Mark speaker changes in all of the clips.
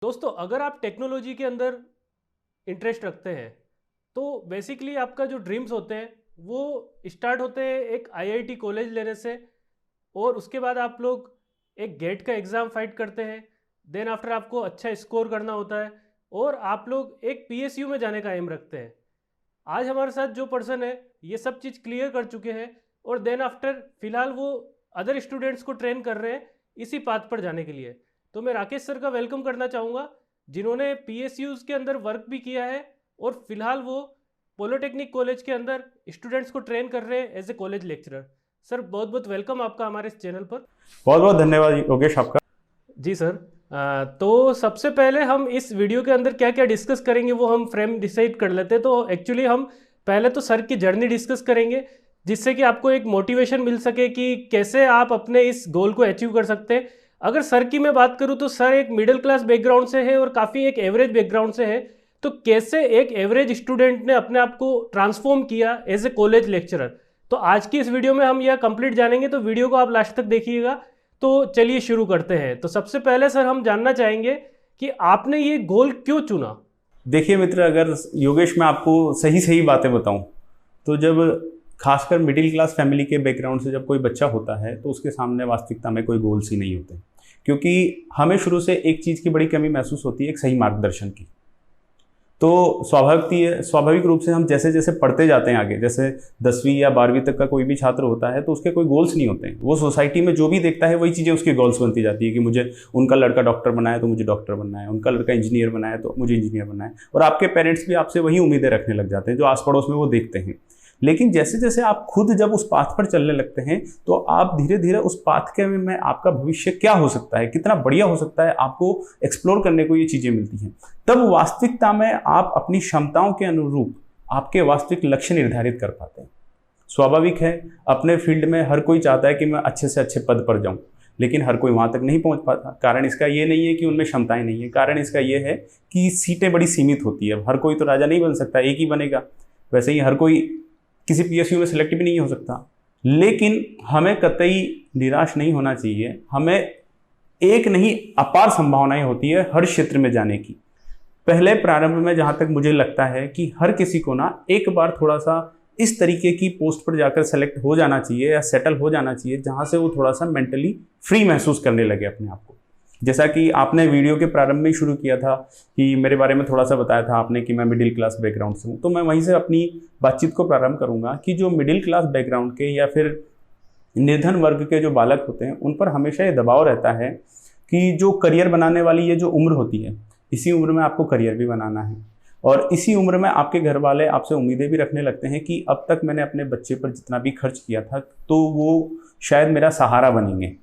Speaker 1: दोस्तों, अगर आप टेक्नोलॉजी के अंदर इंटरेस्ट रखते हैं तो बेसिकली आपका जो ड्रीम्स होते हैं वो स्टार्ट होते हैं एक आईआईटी कॉलेज लेने से। और उसके बाद आप लोग एक गेट का एग्ज़ाम फाइट करते हैं। देन आफ्टर आपको अच्छा स्कोर करना होता है और आप लोग एक पीएसयू में जाने का एम रखते हैं। आज हमारे साथ जो पर्सन है ये सब चीज़ क्लियर कर चुके हैं और देन आफ्टर फिलहाल वो अदर स्टूडेंट्स को ट्रेन कर रहे हैं इसी पाथ पर जाने के लिए। तो मैं राकेश सर का वेलकम करना चाहूँगा, जिन्होंने पीएसयूज़ के अंदर वर्क भी किया है और फिलहाल वो पॉलिटेक्निक कॉलेज के अंदर स्टूडेंट्स को ट्रेन कर रहे हैं as a college lecturer. Sir बहुत बहुत वेलकम आपका हमारे इस चैनल पर।
Speaker 2: बहुत बहुत धन्यवाद योगेश आपका।
Speaker 1: जी सर। तो सबसे पहले हम इस वीडियो के अंदर क्या क्या डिस्कस करेंगे वो हम फ्रेम डिसाइड कर लेते हैं। तो एक्चुअली हम पहले तो सर की जर्नी डिस्कस करेंगे जिससे कि आपको एक मोटिवेशन मिल सके कि कैसे आप अपने इस गोल को अचीव कर सकते हैं। अगर सर की मैं बात करूं तो सर एक मिडिल क्लास बैकग्राउंड से है और काफ़ी एक एवरेज बैकग्राउंड से है। तो कैसे एक एवरेज स्टूडेंट ने अपने आप को ट्रांसफॉर्म किया एज ए कॉलेज लेक्चरर, तो आज की इस वीडियो में हम यह कंप्लीट जानेंगे। तो वीडियो को आप लास्ट तक देखिएगा। तो चलिए शुरू करते हैं। तो सबसे पहले सर हम जानना चाहेंगे कि आपने ये गोल क्यों चुना।
Speaker 2: देखिए मित्र, अगर योगेश मैं आपको सही सही बातें बताऊं तो जब खासकर मिडिल क्लास फैमिली के बैकग्राउंड से जब कोई बच्चा होता है तो उसके सामने वास्तविकता में कोई गोल्स ही नहीं होते, क्योंकि हमें शुरू से एक चीज़ की बड़ी कमी महसूस होती है, एक सही मार्गदर्शन की। तो स्वाभाविक रूप से हम जैसे जैसे पढ़ते जाते हैं आगे, जैसे 10वीं या 12वीं तक का कोई भी छात्र होता है तो उसके कोई गोल्स नहीं होते हैं। वो सोसाइटी में जो भी देखता है वही चीज़ें उसकी गोल्स बनती जाती है कि मुझे उनका लड़का डॉक्टर बनाया तो मुझे डॉक्टर बनना है, उनका लड़का इंजीनियर बनाया तो मुझे इंजीनियर बनना है। और आपके पेरेंट्स भी आपसे वही उम्मीदें रखने लग जाते हैं जो आस पड़ोस में वो देखते हैं। लेकिन जैसे जैसे आप खुद जब उस पाथ पर चलने लगते हैं तो आप धीरे धीरे उस पाथ के में आपका भविष्य क्या हो सकता है, कितना बढ़िया हो सकता है, आपको एक्सप्लोर करने को ये चीज़ें मिलती हैं। तब वास्तविकता में आप अपनी क्षमताओं के अनुरूप आपके वास्तविक लक्ष्य निर्धारित कर पाते हैं। स्वाभाविक है, अपने फील्ड में हर कोई चाहता है कि मैं अच्छे से अच्छे पद पर जाऊं, लेकिन हर कोई वहां तक नहीं पहुंच पाता। कारण इसका ये नहीं है कि उनमें क्षमताएं नहीं है, कारण इसका ये है कि सीटें बड़ी सीमित होती है। हर कोई तो राजा नहीं बन सकता, एक ही बनेगा। वैसे ही हर कोई किसी पीएसयू में सेलेक्ट भी नहीं हो सकता। लेकिन हमें कतई निराश नहीं होना चाहिए। हमें एक नहीं अपार संभावनाएं होती है हर क्षेत्र में जाने की। पहले प्रारंभ में जहां तक मुझे लगता है कि हर किसी को ना एक बार थोड़ा सा इस तरीके की पोस्ट पर जाकर सेलेक्ट हो जाना चाहिए या सेटल हो जाना चाहिए जहां से वो थोड़ा सा मेंटली फ्री महसूस करने लगे अपने आप को। जैसा कि आपने वीडियो के प्रारंभ में ही शुरू किया था कि मेरे बारे में थोड़ा सा बताया था आपने कि मैं मिडिल क्लास बैकग्राउंड से हूँ, तो मैं वहीं से अपनी बातचीत को प्रारंभ करूँगा कि जो मिडिल क्लास बैकग्राउंड के या फिर निर्धन वर्ग के जो बालक होते हैं उन पर हमेशा ये दबाव रहता है कि जो करियर बनाने वाली ये जो उम्र होती है, इसी उम्र में आपको करियर भी बनाना है। और इसी उम्र में आपके घर वाले आपसे उम्मीदें भी रखने लगते हैं कि अब तक मैंने अपने बच्चे पर जितना भी खर्च किया था तो वो शायद मेरा सहारा बनेंगे।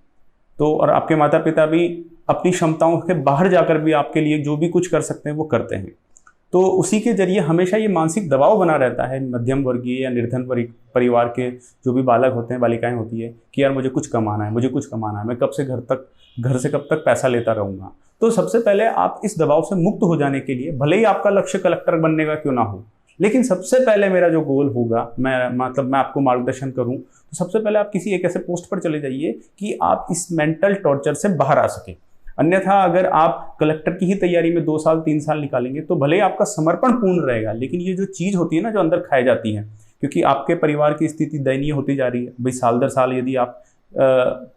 Speaker 2: तो और आपके माता पिता भी अपनी क्षमताओं के बाहर जाकर भी आपके लिए जो भी कुछ कर सकते हैं वो करते हैं। तो उसी के जरिए हमेशा ये मानसिक दबाव बना रहता है मध्यम वर्गीय या निर्धन परिवार के जो भी बालक होते हैं, बालिकाएं होती है कि यार मुझे कुछ कमाना है, मुझे कुछ कमाना है, मैं घर से कब तक पैसा लेता रहूँगा। तो सबसे पहले आप इस दबाव से मुक्त हो जाने के लिए, भले ही आपका लक्ष्य कलेक्टर बनने का क्यों ना हो, लेकिन सबसे पहले मेरा जो गोल होगा, मैं आपको मार्गदर्शन करूं तो सबसे पहले आप किसी एक ऐसे पोस्ट पर चले जाइए कि आप इस मेंटल टॉर्चर से बाहर आ सके। अन्यथा अगर आप कलेक्टर की ही तैयारी में 2 साल 3 साल निकालेंगे तो भले ही आपका समर्पण पूर्ण रहेगा, लेकिन ये जो चीज़ होती है ना जो अंदर खाई जाती है, क्योंकि आपके परिवार की स्थिति दयनीय होती जा रही है। भाई साल दर साल यदि आप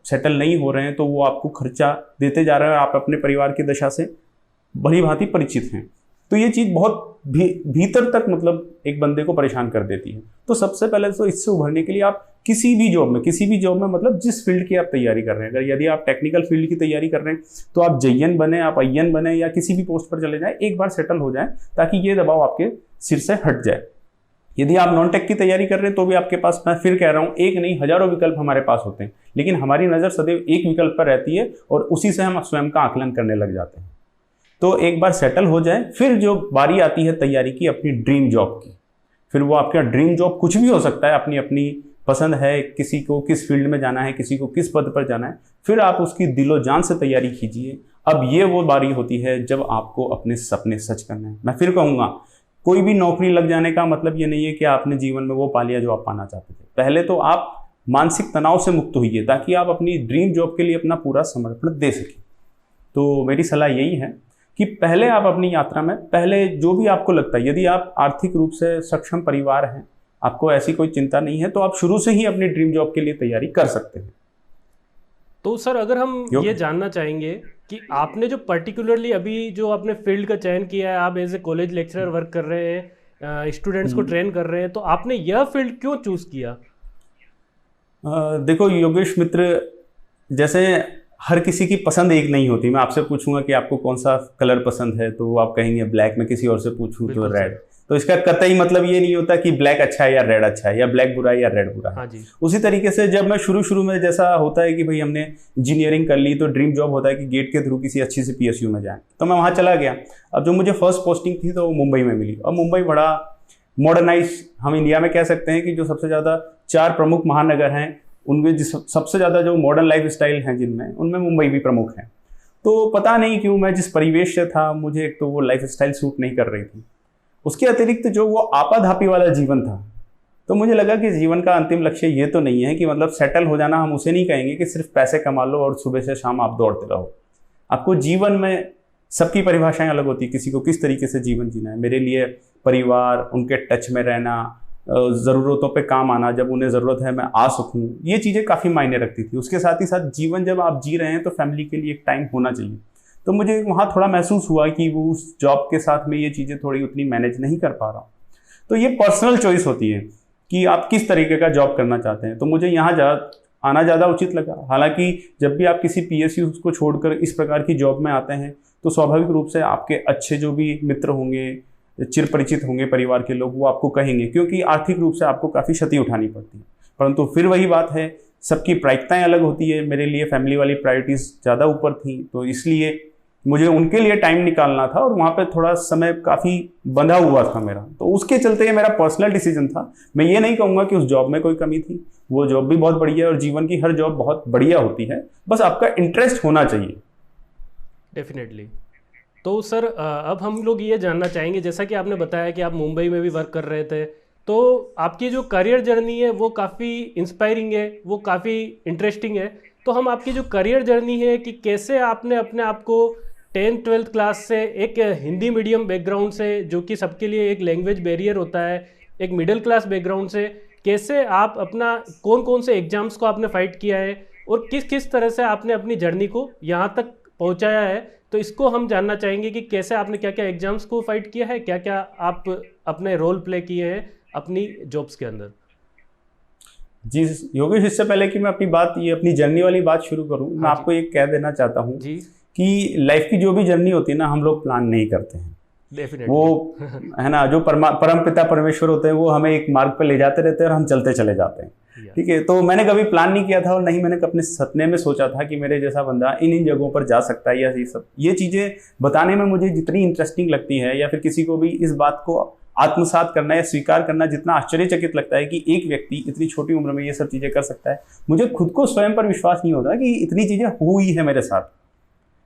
Speaker 2: सेटल नहीं हो रहे हैं तो वो आपको खर्चा देते जा रहे हैं, आप अपने परिवार की दशा से भली भांति परिचित हैं। तो ये चीज़ बहुत भीतर तक मतलब एक बंदे को परेशान कर देती है। तो सबसे पहले तो इससे उभरने के लिए आप किसी भी जॉब में मतलब जिस फील्ड की आप तैयारी कर रहे हैं, अगर यदि आप टेक्निकल फील्ड की तैयारी कर रहे हैं तो आप JN बने, आप IN बने या किसी भी पोस्ट पर चले जाएं, एक बार सेटल हो जाएं ताकि ये दबाव आपके सिर से हट जाए। यदि आप नॉन टेक की तैयारी कर रहे हैं तो भी आपके पास, मैं फिर कह रहा हूँ, एक नहीं हजारों विकल्प हमारे पास होते हैं, लेकिन हमारी नज़र सदैव एक विकल्प पर रहती है और उसी से हम स्वयं का आकलन करने लग जाते हैं। तो एक बार सेटल हो जाए, फिर जो बारी आती है तैयारी की अपनी ड्रीम जॉब की, फिर वो आपका ड्रीम जॉब कुछ भी हो सकता है, अपनी अपनी पसंद है, किसी को किस फील्ड में जाना है, किसी को किस पद पर जाना है, फिर आप उसकी दिलो जान से तैयारी कीजिए। अब ये वो बारी होती है जब आपको अपने सपने सच करने हैं। मैं फिर कहूँगा, कोई भी नौकरी लग जाने का मतलब ये नहीं है कि आपने जीवन में वो पा लिया जो आप पाना चाहते थे। पहले तो आप मानसिक तनाव से मुक्त होइए ताकि आप अपनी ड्रीम जॉब के लिए अपना पूरा समर्पण दे सकें। तो मेरी सलाह यही है कि पहले आप अपनी यात्रा में पहले जो भी आपको लगता है, यदि आप आर्थिक रूप से सक्षम परिवार हैं, आपको ऐसी कोई चिंता नहीं है, तो आप शुरू से ही अपनी ड्रीम जॉब के लिए तैयारी कर सकते हैं।
Speaker 1: तो सर अगर हम ये जानना चाहेंगे कि आपने जो पर्टिकुलरली अभी जो आपने फील्ड का चयन किया है, आप as a college lecturer work कर रहे हैं, स्टूडेंट्स को ट्रेन कर रहे हैं, तो आपने यह फील्ड क्यों चूज किया?
Speaker 2: देखो योगेश मित्र, जैसे हर किसी की पसंद एक नहीं होती। मैं आपसे पूछूंगा कि आपको कौन सा कलर पसंद है तो आप कहेंगे ब्लैक, में किसी और से पूछूं तो रेड। तो इसका कतई मतलब ये नहीं होता कि ब्लैक अच्छा है या रेड अच्छा है, या ब्लैक बुरा है या रेड बुरा है।
Speaker 1: हाँ जी।
Speaker 2: उसी तरीके से जब मैं शुरू में जैसा होता है कि भाई हमने इंजीनियरिंग कर ली तो ड्रीम जॉब होता है कि गेट के थ्रू किसी अच्छी सी PSU में जाएं, तो मैं वहाँ चला गया। अब जो मुझे फर्स्ट पोस्टिंग थी तो वो मुंबई में मिली, और मुंबई बड़ा मॉडर्नाइज, हम इंडिया में कह सकते हैं कि जो सबसे ज़्यादा 4 प्रमुख महानगर हैं उनमें सबसे ज़्यादा जो मॉडर्न लाइफ स्टाइल हैं जिनमें, उनमें मुंबई भी प्रमुख है। तो पता नहीं क्यों मैं जिस परिवेश से था, मुझे एक तो वो लाइफ स्टाइल सूट नहीं कर रही थी, उसके अतिरिक्त जो वो आपाधापी वाला जीवन था, तो मुझे लगा कि जीवन का अंतिम लक्ष्य ये तो नहीं है कि मतलब सेटल हो जाना। हम उसे नहीं कहेंगे कि सिर्फ पैसे कमा लो और सुबह से शाम आप दौड़ते रहो। आपको जीवन में सबकी परिभाषाएं अलग होती है, किसी को किस तरीके से जीवन जीना है। मेरे लिए परिवार, उनके टच में रहना, ज़रूरतों पे काम आना, जब उन्हें ज़रूरत है मैं आ सकूं, ये चीज़ें काफ़ी मायने रखती थी। उसके साथ ही साथ जीवन जब आप जी रहे हैं तो फैमिली के लिए एक टाइम होना चाहिए। तो मुझे वहाँ थोड़ा महसूस हुआ कि वो उस जॉब के साथ में ये चीज़ें थोड़ी उतनी मैनेज नहीं कर पा रहा हूँ। तो ये पर्सनल चॉइस होती है कि आप किस तरीके का जॉब करना चाहते हैं। तो मुझे यहाँ आना ज़्यादा उचित लगा। हालांकि जब भी आप किसी PSU को छोड़कर इस प्रकार की जॉब में आते हैं तो स्वाभाविक रूप से आपके अच्छे जो भी मित्र होंगे, चिर परिचित होंगे परिवार के लोग, वो आपको कहेंगे, क्योंकि आर्थिक रूप से आपको काफ़ी क्षति उठानी पड़ती है। परंतु फिर वही बात है, सबकी प्राथमिकताएं अलग होती है। मेरे लिए फैमिली वाली प्रायोरिटीज़ ज़्यादा ऊपर थी, तो इसलिए मुझे उनके लिए टाइम निकालना था, और वहाँ पे थोड़ा समय काफ़ी बंधा हुआ था मेरा। तो उसके चलते ये मेरा पर्सनल डिसीजन था। मैं ये नहीं कहूँगा कि उस जॉब में कोई कमी थी, वो जॉब भी बहुत बढ़िया है, और जीवन की हर जॉब बहुत बढ़िया होती है, बस आपका इंटरेस्ट होना चाहिए।
Speaker 1: डेफिनेटली। तो सर अब हम लोग ये जानना चाहेंगे, जैसा कि आपने बताया कि आप मुंबई में भी वर्क कर रहे थे, तो आपकी जो करियर जर्नी है वो काफ़ी इंस्पायरिंग है, वो काफ़ी इंटरेस्टिंग है। तो हम आपकी जो करियर जर्नी है कि कैसे आपने अपने आप को 10th-12th क्लास से एक हिंदी मीडियम बैकग्राउंड से, जो कि सबके लिए एक लैंग्वेज बैरियर होता है, एक मिडिल क्लास बैकग्राउंड से, कैसे आप अपना कौन कौन से एग्ज़ाम्स को आपने फ़ाइट किया है, और किस किस तरह से आपने अपनी जर्नी को यहाँ तक पहुँचाया है। तो इसको हम जानना चाहेंगे कि कैसे आपने क्या क्या एग्ज़ाम्स को फाइट किया है, क्या क्या आप अपने रोल प्ले किए हैं अपनी जॉब्स के अंदर।
Speaker 2: जी योगेश, इससे पहले कि मैं अपनी बात, ये अपनी जर्नी वाली बात शुरू करूं, मैं आपको एक कह देना चाहता हूं कि लाइफ की जो भी जर्नी होती है ना, हम लोग प्लान नहीं करते हैं। वो है ना, जो परम पिता परमेश्वर होते हैं वो हमें एक मार्ग पे ले जाते रहते हैं और हम चलते चले जाते हैं। ठीक है, तो मैंने कभी प्लान नहीं किया था, और नहीं मैंने अपने सपने में सोचा था कि मेरे जैसा बंदा इन जगहों पर जा सकता है, या ये चीज़ें बताने में मुझे जितनी इंटरेस्टिंग लगती है, या फिर किसी को भी इस बात को आत्मसात करना या स्वीकार करना जितना आश्चर्यचकित लगता है कि एक व्यक्ति इतनी छोटी उम्र में ये सब चीज़ें कर सकता है, मुझे खुद को स्वयं पर विश्वास नहीं होता कि इतनी चीज़ें हुई है मेरे साथ।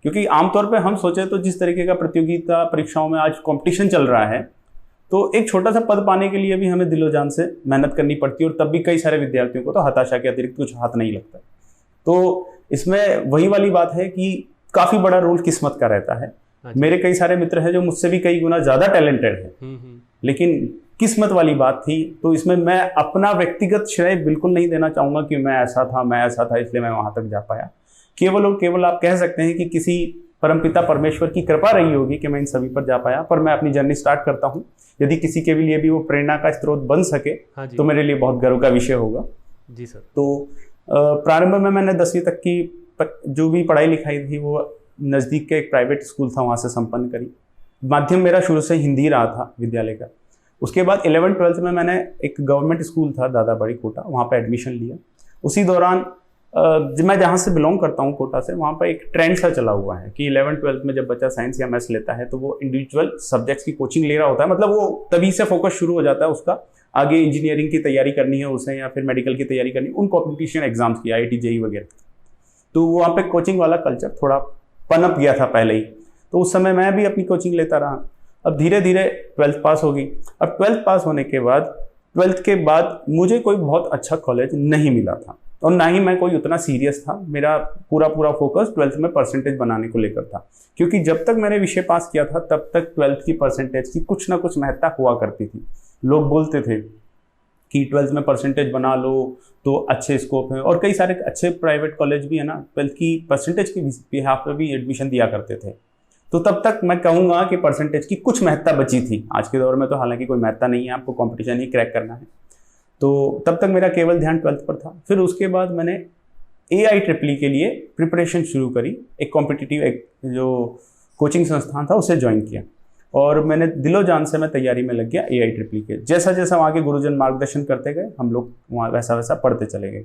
Speaker 2: क्योंकि आमतौर पे हम सोचे तो जिस तरीके का प्रतियोगिता परीक्षाओं में आज कंपटीशन चल रहा है, तो एक छोटा सा पद पाने के लिए भी हमें दिलो जान से मेहनत करनी पड़ती है, और तब भी कई सारे विद्यार्थियों को तो हताशा के अतिरिक्त कुछ हाथ नहीं लगता। तो इसमें वही वाली बात है कि काफ़ी बड़ा रोल किस्मत का रहता है। मेरे कई सारे मित्र हैं जो मुझसे भी कई गुना ज़्यादा टैलेंटेड है, लेकिन किस्मत वाली बात थी। तो इसमें मैं अपना व्यक्तिगत श्रेय बिल्कुल नहीं देना चाहूँगा कि मैं ऐसा था इसलिए मैं वहाँ तक जा पाया। केवल और केवल आप कह सकते हैं कि किसी परमपिता परमेश्वर की कृपा रही होगी कि मैं इन सभी पर जा पाया। पर मैं अपनी जर्नी स्टार्ट करता हूँ, यदि किसी के लिए भी वो प्रेरणा का स्रोत बन सके तो मेरे लिए बहुत गर्व का विषय होगा।
Speaker 1: जी सर।
Speaker 2: तो प्रारंभ में मैंने 10वीं तक की जो भी पढ़ाई लिखाई थी वो नज़दीक के एक प्राइवेट स्कूल था, वहाँ से संपन्न करी। माध्यम मेरा शुरू से हिंदी रहा था विद्यालय का। उसके बाद 11th-12th में मैंने एक गवर्नमेंट स्कूल था दादाबड़ी कोटा, वहाँ पर एडमिशन लिया। उसी दौरान मैं जहाँ से बिलोंग करता हूँ कोटा से, वहाँ पर एक ट्रेंड सा चला हुआ है कि 11th-12th में जब बच्चा साइंस या मैथ्स लेता है तो वो इंडिविजुअल सब्जेक्ट्स की कोचिंग ले रहा होता है, मतलब वो तभी से फोकस शुरू हो जाता है उसका, आगे इंजीनियरिंग की तैयारी करनी है उसे या फिर मेडिकल की तैयारी करनी है, उन कॉम्पिटिशन एग्जाम्स की IIT JEE वगैरह। तो वहाँ पे कोचिंग वाला कल्चर थोड़ा पनप गया था पहले ही, तो उस समय मैं भी अपनी कोचिंग लेता रहा। अब धीरे धीरे 12th पास हो गई। अब 12th पास होने के बाद 12th के बाद मुझे कोई बहुत अच्छा कॉलेज नहीं मिला था। और ना ही मैं कोई उतना सीरियस था। मेरा पूरा फोकस 12th में परसेंटेज बनाने को लेकर था, क्योंकि जब तक मैंने विषय पास किया था तब तक 12th की परसेंटेज की कुछ ना कुछ महत्ता हुआ करती थी। लोग बोलते थे कि 12th में परसेंटेज बना लो तो अच्छे स्कोप है, और कई सारे अच्छे प्राइवेट कॉलेज भी है ना 12th की परसेंटेज के बिहाफ पे भी एडमिशन दिया करते थे। तो तब तक मैं कहूँगा कि परसेंटेज की कुछ महत्ता बची थी। आज के दौर में तो हालांकि कोई महत्ता नहीं है, आपको कंपटीशन ही क्रैक करना है। तो तब तक मेरा केवल ध्यान 12th पर था। फिर उसके बाद मैंने AIEEE के लिए प्रिपरेशन शुरू करी। एक कॉम्पिटिटिव जो कोचिंग संस्थान था उसे ज्वाइन किया, और मैंने दिलो जान से मैं तैयारी में लग गया AIEEE के। जैसा जैसा वहाँ के गुरुजन मार्गदर्शन करते गए, हम लोग वहाँ वैसा वैसा पढ़ते चले गए।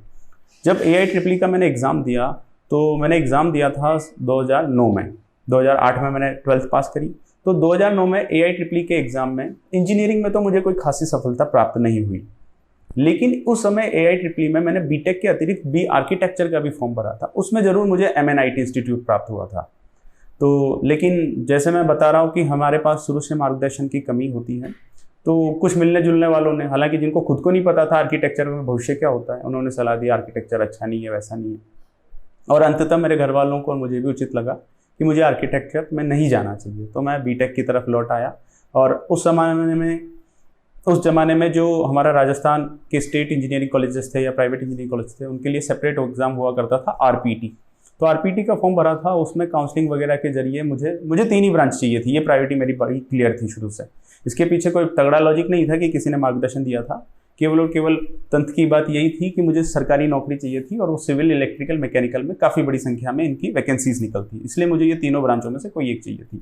Speaker 2: जब AIEEE का मैंने एग्ज़ाम दिया, तो मैंने एग्ज़ाम दिया था 2009 में। 2008 में मैंने 12th पास करी। तो 2009 में AIEEE के एग्ज़ाम में इंजीनियरिंग में तो मुझे कोई खासी सफलता प्राप्त नहीं हुई, लेकिन उस समय AIEEE में मैंने बीटेक के अतिरिक्त भी आर्किटेक्चर का भी फॉर्म भरा था। उसमें ज़रूर मुझे MNIT इंस्टीट्यूट प्राप्त हुआ था। तो लेकिन जैसे मैं बता रहा हूँ कि हमारे पास शुरू से मार्गदर्शन की कमी होती है। तो कुछ मिलने जुलने वालों ने, हालांकि जिनको खुद को नहीं पता था आर्किटेक्चर में भविष्य क्या होता है, उन्होंने सलाह दी आर्किटेक्चर अच्छा नहीं है, वैसा नहीं है। और अंततः मेरे घर वालों को और मुझे भी उचित लगा कि मुझे आर्किटेक्चर में नहीं जाना चाहिए। तो मैं बीटेक की तरफ लौट आया। और उस ज़माने में जो हमारा राजस्थान के स्टेट इंजीनियरिंग कॉलेजेस थे या प्राइवेट इंजीनियरिंग कॉलेज थे, उनके लिए सेपरेट एग्ज़ाम हुआ करता था RPT। तो RPT का फॉर्म भरा था। उसमें काउंसलिंग वगैरह के जरिए मुझे 3 ही ब्रांच चाहिए थी। ये प्रायोरिटी मेरी बड़ी क्लियर थी शुरू से। इसके पीछे कोई तगड़ा लॉजिक नहीं था कि किसी ने मार्गदर्शन दिया था। केवल और केवल तंत्र की बात यही थी कि मुझे सरकारी नौकरी चाहिए थी, और वो सिविल, इलेक्ट्रिकल, मैकेनिकल में काफ़ी बड़ी संख्या में इनकी वैकेंसीज निकलती, इसलिए मुझे ये तीनों ब्रांचों में से कोई एक चाहिए थी।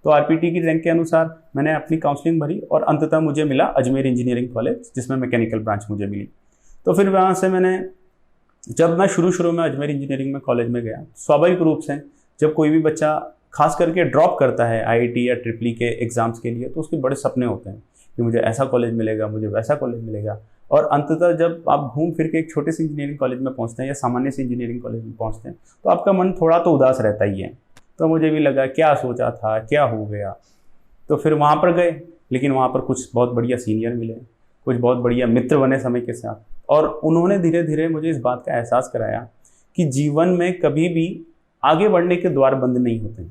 Speaker 2: तो RPT की रैंक के अनुसार मैंने अपनी काउंसलिंग भरी, और अंततः मुझे मिला अजमेर इंजीनियरिंग कॉलेज, जिसमें मैकेनिकल ब्रांच मुझे मिली। तो फिर वहाँ से जब मैं शुरू में अजमेर इंजीनियरिंग में कॉलेज में गया, स्वाभाविक रूप से जब कोई भी बच्चा खास करके ड्रॉप करता है IIT या EEE के एग्ज़ाम्स के लिए, तो उसके बड़े सपने होते हैं कि मुझे ऐसा कॉलेज मिलेगा, मुझे वैसा कॉलेज मिलेगा। और अंततः जब आप घूम फिर के एक छोटे से इंजीनियरिंग कॉलेज में पहुंचते हैं या सामान्य से इंजीनियरिंग कॉलेज में पहुंचते हैं, तो आपका मन थोड़ा तो उदास रहता ही है। तो मुझे भी लगा क्या सोचा था, क्या हो गया। तो फिर वहाँ पर गए, लेकिन वहाँ पर कुछ बहुत बढ़िया सीनियर मिले, कुछ बहुत बढ़िया मित्र बने समय के साथ, और उन्होंने धीरे धीरे मुझे इस बात का एहसास कराया कि जीवन में कभी भी आगे बढ़ने के द्वार बंद नहीं होते।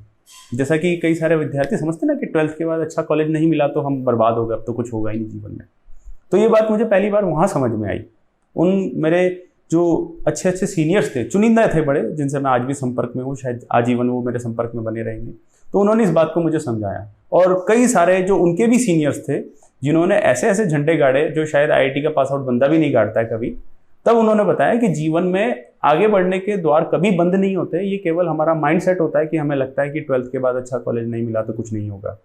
Speaker 2: जैसा कि कई सारे विद्यार्थी समझते ना कि 12th के बाद अच्छा कॉलेज नहीं मिला तो हम बर्बाद हो गए, अब तो कुछ होगा ही नहीं जीवन में। तो ये बात मुझे पहली बार वहाँ समझ में आई। उन मेरे जो अच्छे सीनियर्स थे, चुनिंदा थे बड़े, जिनसे मैं आज भी संपर्क में हूँ, शायद आजीवन वो मेरे संपर्क में बने रहेंगे। तो उन्होंने इस बात को मुझे समझाया। और कई सारे जो उनके भी सीनियर्स थे, जिन्होंने ऐसे झंडे गाड़े जो शायद IIT का पास आउट बंदा भी नहीं गाड़ता है कभी, तब उन्होंने बताया कि जीवन में आगे बढ़ने के द्वार कभी बंद नहीं होते। ये केवल हमारा माइंड सेट होता है कि हमें लगता है कि 12th के बाद अच्छा कॉलेज नहीं मिला तो कुछ नहीं होगा,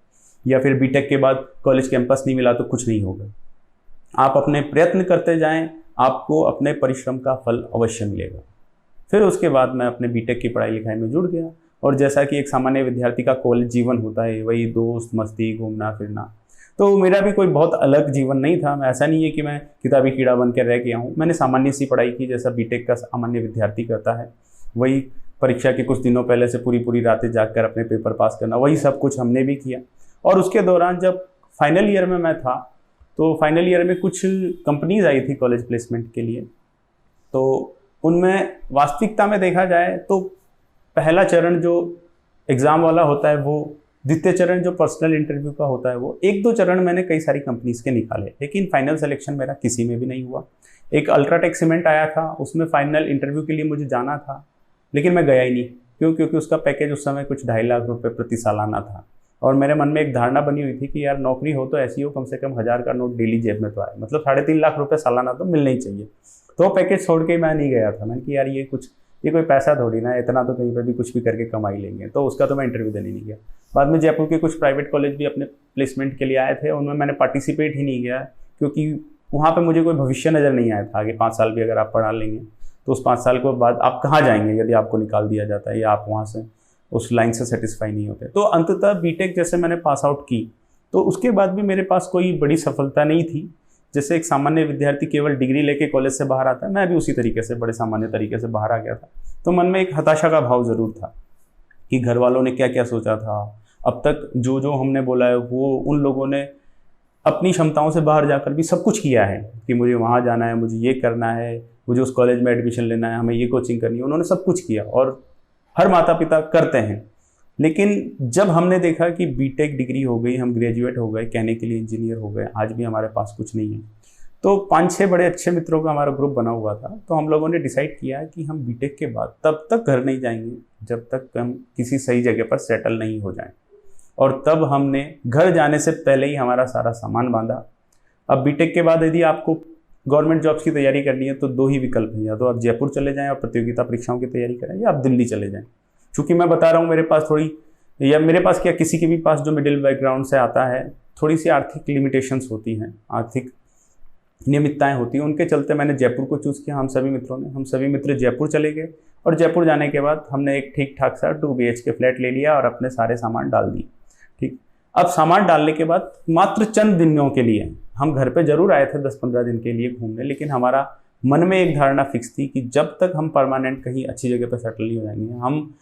Speaker 2: या फिर बीटेक के बाद कॉलेज कैंपस नहीं मिला तो कुछ नहीं होगा। आप अपने प्रयत्न करते जाएं, आपको अपने परिश्रम का फल अवश्य मिलेगा। फिर उसके बाद मैं अपने बीटेक की पढ़ाई लिखाई में जुड़ गया, और जैसा कि एक सामान्य विद्यार्थी का कॉलेज जीवन होता है, वही दोस्त, मस्ती, घूमना फिरना। तो मेरा भी कोई बहुत अलग जीवन नहीं था। मैं ऐसा नहीं है कि मैं किताबी कीड़ा बन के रह गया हूँ। मैंने सामान्य सी पढ़ाई की, जैसा बीटेक का सामान्य विद्यार्थी करता है। वही परीक्षा के कुछ दिनों पहले से पूरी रातें जागकर अपने पेपर पास करना, वही सब कुछ हमने भी किया। और उसके दौरान जब फाइनल ईयर में मैं था, तो फाइनल ईयर में कुछ कंपनीज आई थी कॉलेज प्लेसमेंट के लिए। तो उनमें वास्तविकता में देखा जाए तो पहला चरण जो एग्ज़ाम वाला होता है वो, द्वितीय चरण जो पर्सनल इंटरव्यू का होता है वो, 1-2 चरण मैंने कई सारी कंपनीज के निकाले, लेकिन फाइनल सिलेक्शन मेरा किसी में भी नहीं हुआ। एक अल्ट्राटेक सीमेंट आया था, उसमें फाइनल इंटरव्यू के लिए मुझे जाना था, लेकिन मैं गया ही नहीं। क्यों? क्योंकि उसका पैकेज उस समय कुछ 2.5 लाख रुपये प्रति सालाना था, और मेरे मन में एक धारणा बनी हुई थी कि यार नौकरी हो तो ऐसी हो, कम से कम 1000 का नोट डेली जेब में तो आए, मतलब 3.5 लाख रुपये सालाना तो मिलना ही चाहिए। तो पैकेज छोड़ के मैं नहीं गया था। मैंने कि यार ये कोई पैसा थोड़ी ना, इतना तो कहीं पर भी कुछ भी करके कमा ही लेंगे। तो उसका तो मैं इंटरव्यू देने नहीं गया। बाद में जयपुर के कुछ प्राइवेट कॉलेज भी अपने प्लेसमेंट के लिए आए थे, उनमें मैंने पार्टिसिपेट ही नहीं किया, क्योंकि वहाँ पे मुझे कोई भविष्य नज़र नहीं आया था। आगे 5 साल भी अगर आप पढ़ा लेंगे तो उस 5 साल के बाद आप कहाँ जाएंगे यदि आपको निकाल दिया जाता है या आप वहाँ से उस लाइन से सेटिस्फाई नहीं होते। तो अंततः बीटेक जैसे मैंने पास आउट की, तो उसके बाद भी मेरे पास कोई बड़ी सफलता नहीं थी। जैसे एक सामान्य विद्यार्थी केवल डिग्री लेके कॉलेज से बाहर आता है, मैं भी उसी तरीके से बड़े सामान्य तरीके से बाहर आ गया था। तो मन में एक हताशा का भाव ज़रूर था कि घर वालों ने क्या क्या सोचा था, अब तक जो हमने बोला है वो उन लोगों ने अपनी क्षमताओं से बाहर जाकर भी सब कुछ किया है कि मुझे वहाँ जाना है, मुझे ये करना है, मुझे उस कॉलेज में एडमिशन लेना है, हमें ये कोचिंग करनी है, उन्होंने सब कुछ किया और हर माता पिता करते हैं। लेकिन जब हमने देखा कि बीटेक डिग्री हो गई, हम ग्रेजुएट हो गए, कहने के लिए इंजीनियर हो गए, आज भी हमारे पास कुछ नहीं है, तो 5-6 बड़े अच्छे मित्रों का हमारा ग्रुप बना हुआ था। तो हम लोगों ने डिसाइड किया कि हम बीटेक के बाद तब तक घर नहीं जाएंगे जब तक हम किसी सही जगह पर सेटल नहीं हो जाएं। और तब हमने घर जाने से पहले ही हमारा सारा सामान बांधा। अब बीटेक के बाद यदि आपको गवर्नमेंट जॉब्स की तैयारी करनी है तो 2 ही विकल्प हैं, या तो आप जयपुर चले जाएं और प्रतियोगिता परीक्षाओं की तैयारी करें, या आप दिल्ली चले जाएं। चूँकि मैं बता रहा हूँ मेरे पास थोड़ी, या मेरे पास क्या, किसी के भी पास जो मिडिल बैकग्राउंड से आता है, थोड़ी सी आर्थिक लिमिटेशंस होती हैं, आर्थिक नियमितताएं होती हैं, उनके चलते मैंने जयपुर को चूज़ किया। हम सभी मित्र जयपुर चले गए और जयपुर जाने के बाद हमने एक ठीक ठाक सा 2 BHK फ्लैट ले लिया और अपने सारे सामान डाल दिए। ठीक, अब सामान डालने के बाद मात्र चंद दिनों के लिए हम घर पे जरूर आए थे 10-15 दिन के लिए घूमने, लेकिन हमारा मन में एक धारणा फिक्स थी कि जब तक हम परमानेंट कहीं अच्छी जगह पर सेटल नहीं हो जाएंगे, हम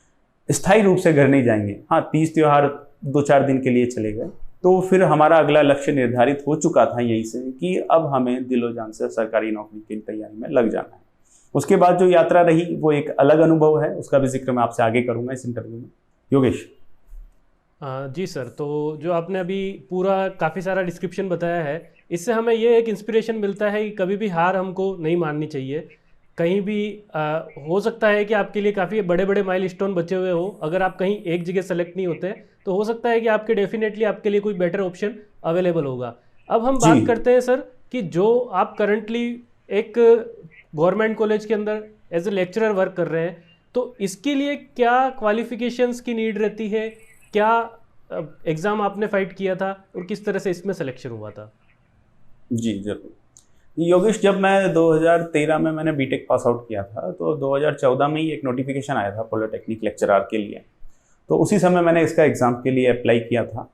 Speaker 2: स्थायी रूप से घर नहीं जाएंगे। हाँ, तीज त्योहार 2-4 दिन के लिए चले गए, तो फिर हमारा अगला लक्ष्य निर्धारित हो चुका था यहीं से कि अब हमें दिलो जान से सरकारी नौकरी की तैयारी में लग जाना है। उसके बाद जो यात्रा रही वो एक अलग अनुभव है, उसका भी जिक्र मैं आपसे आगे करूंगा इस इंटरव्यू में। योगेश।
Speaker 1: जी सर, तो जो आपने अभी पूरा काफ़ी सारा डिस्क्रिप्शन बताया है, इससे हमें ये एक इंस्पिरेशन मिलता है कि कभी भी हार हमको नहीं माननी चाहिए। कहीं भी हो सकता है कि आपके लिए काफ़ी बड़े बड़े माइलस्टोन बचे हुए हो, अगर आप कहीं एक जगह सेलेक्ट नहीं होते तो हो सकता है कि आपके डेफिनेटली आपके लिए कोई बेटर ऑप्शन अवेलेबल होगा। अब हम बात करते हैं सर कि जो आप करंटली एक गवर्नमेंट कॉलेज के अंदर एज ए लेक्चरर वर्क कर रहे हैं, तो इसके लिए क्या क्वालिफिकेशंस की नीड रहती है, क्या एग्ज़ाम आपने फाइट किया था और किस तरह से इसमें सिलेक्शन हुआ था? जी
Speaker 2: जरूर योगेश, जब मैं 2013 में मैंने बीटेक पास आउट किया था, तो 2014 में ही एक नोटिफिकेशन आया था पॉलिटेक्निक लेक्चरर के लिए। तो उसी समय मैंने इसका एग्ज़ाम के लिए अप्लाई किया था,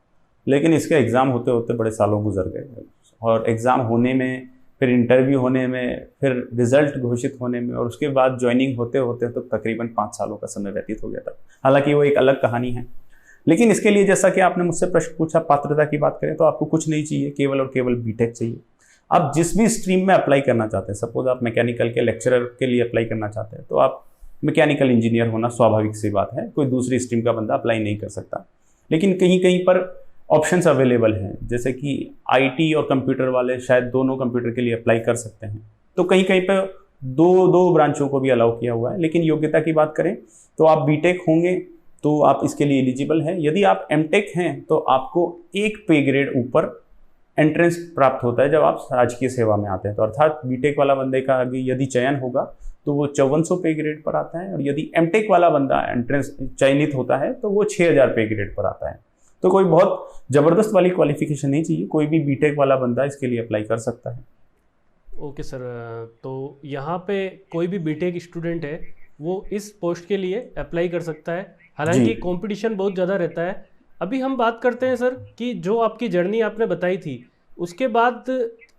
Speaker 2: लेकिन इसका एग्ज़ाम होते होते बड़े सालों गुजर गए और एग्ज़ाम होने में, फिर इंटरव्यू होने में, फिर रिजल्ट घोषित होने में और उसके बाद ज्वाइनिंग होते होते तो तकरीबन 5 सालों का समय व्यतीत हो गया था। हालांकि वो एक अलग कहानी है। लेकिन इसके लिए जैसा कि आपने मुझसे प्रश्न पूछा, पात्रता की बात करें तो आपको कुछ नहीं चाहिए, केवल और केवल बीटेक चाहिए। आप जिस भी स्ट्रीम में अप्लाई करना चाहते हैं, सपोज आप मैकेनिकल के लेक्चरर के लिए अप्लाई करना चाहते हैं तो आप मैकेनिकल इंजीनियर होना स्वाभाविक सी बात है, कोई दूसरी स्ट्रीम का बंदा अप्लाई नहीं कर सकता। लेकिन कहीं कहीं पर ऑप्शंस अवेलेबल हैं, जैसे कि आईटी और कंप्यूटर वाले शायद दोनों कंप्यूटर के लिए अप्लाई कर सकते हैं, तो कहीं कहीं पर दो ब्रांचों को भी अलाउ किया हुआ है। लेकिन योग्यता की बात करें तो आप बीटेक होंगे तो आप इसके लिए एलिजिबल हैं। यदि आप एमटेक हैं तो आपको एक पे ग्रेड ऊपर एंट्रेंस प्राप्त होता है जब आप राजकीय सेवा में आते हैं। तो अर्थात बीटेक वाला बंदे का आगे यदि चयन होगा तो वो 5400 पे ग्रेड पर आता है, और यदि एमटेक वाला बंदा एंट्रेंस चयनित होता है तो वो 6000 पे ग्रेड पर आता है। तो कोई बहुत ज़बरदस्त वाली क्वालिफिकेशन नहीं चाहिए, कोई भी बीटेक वाला बंदा इसके लिए अप्लाई कर सकता है।
Speaker 1: ओके सर, तो यहाँ पे कोई भी बीटेक स्टूडेंट है वो इस पोस्ट के लिए अप्लाई कर सकता है, हालांकि कंपटीशन बहुत ज़्यादा रहता है। अभी हम बात करते हैं सर कि जो आपकी जर्नी आपने बताई थी, उसके बाद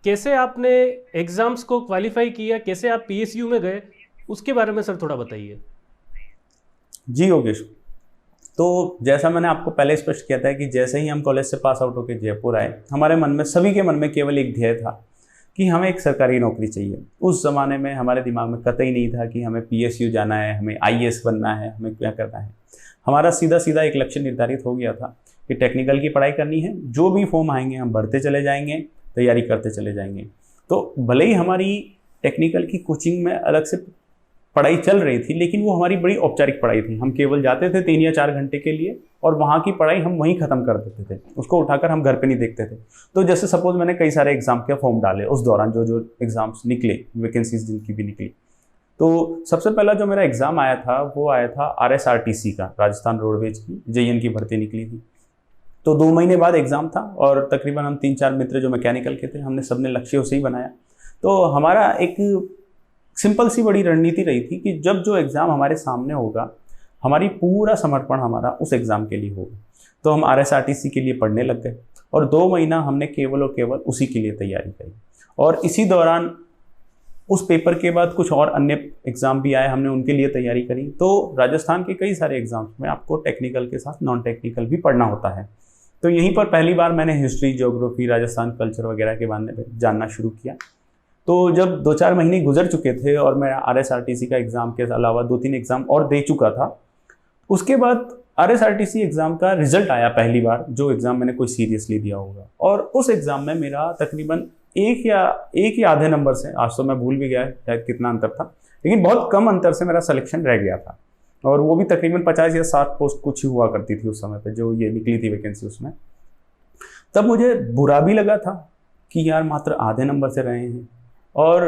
Speaker 1: कैसे आपने एग्ज़ाम्स को क्वालिफाई किया, कैसे आप पीएसयू में गए, उसके बारे में सर थोड़ा बताइए।
Speaker 2: जी योगेश, तो जैसा मैंने आपको पहले स्पष्ट किया था कि जैसे ही हम कॉलेज से पास आउट होकर जयपुर आए, हमारे मन में, सभी के मन में केवल एक ध्येय था कि हमें एक सरकारी नौकरी चाहिए। उस ज़माने में हमारे दिमाग में कतई नहीं था कि हमें पीएसयू जाना है, हमें आईएएस बनना है, हमें क्या करना है। हमारा सीधा सीधा एक लक्ष्य निर्धारित हो गया था कि टेक्निकल की पढ़ाई करनी है, जो भी फॉर्म आएंगे हम भरते चले जाएंगे, तैयारी करते चले जाएंगे। तो भले ही हमारी टेक्निकल की कोचिंग में अलग से पढ़ाई चल रही थी, लेकिन वो हमारी बड़ी औपचारिक पढ़ाई थी। हम केवल जाते थे 3 या 4 घंटे के लिए और वहाँ की पढ़ाई हम वहीं ख़त्म कर देते थे, उसको उठाकर हम घर पे नहीं देखते थे। तो जैसे सपोज मैंने कई सारे एग्जाम के फॉर्म डाले, उस दौरान जो एग्ज़ाम्स निकले, वैकेंसीज जिनकी भी निकली, तो सबसे पहला जो मेरा एग्ज़ाम आया था वो आया था RSRTC का, राजस्थान रोडवेज की JN की भर्ती निकली थी। तो 2 महीने बाद एग्ज़ाम था और तकरीबन हम 3-4 मित्र जो मैकेनिकल के थे, हमने सबने लक्ष्य उसे ही बनाया। तो हमारा एक सिंपल सी बड़ी रणनीति रही थी कि जब जो एग्ज़ाम हमारे सामने होगा, हमारी पूरा समर्पण हमारा उस एग्ज़ाम के लिए होगा। तो हम RSRTC के लिए पढ़ने लग गए और 2 महीना हमने केवल और केवल उसी के लिए तैयारी करी। और इसी दौरान उस पेपर के बाद कुछ और अन्य एग्ज़ाम भी आए, हमने उनके लिए तैयारी करी। तो राजस्थान के कई सारे एग्ज़ाम्स में आपको टेक्निकल के साथ नॉन टेक्निकल भी पढ़ना होता है। तो यहीं पर पहली बार मैंने हिस्ट्री, ज्योग्राफी, राजस्थान कल्चर वगैरह के बारे में जानना शुरू किया। तो जब 2-4 महीने गुजर चुके थे और मैं RSRTC का एग्ज़ाम के अलावा 2-3 एग्ज़ाम और दे चुका था, उसके बाद RSRTC एग्ज़ाम का रिजल्ट आया पहली बार, जो एग्ज़ाम मैंने कोई सीरियसली दिया होगा। और उस एग्ज़ाम में मेरा तकरीबन एक या आधे नंबर से, आज तो मैं भूल भी गया शायद कितना अंतर था, लेकिन बहुत कम अंतर से मेरा सिलेक्शन रह गया था। और वो भी तकरीबन 50 या 60 पोस्ट कुछ ही हुआ करती थी उस समय पे, जो ये निकली थी वैकेंसी उसमें। तब मुझे बुरा भी लगा था कि यार मात्र आधे नंबर से रहे हैं, और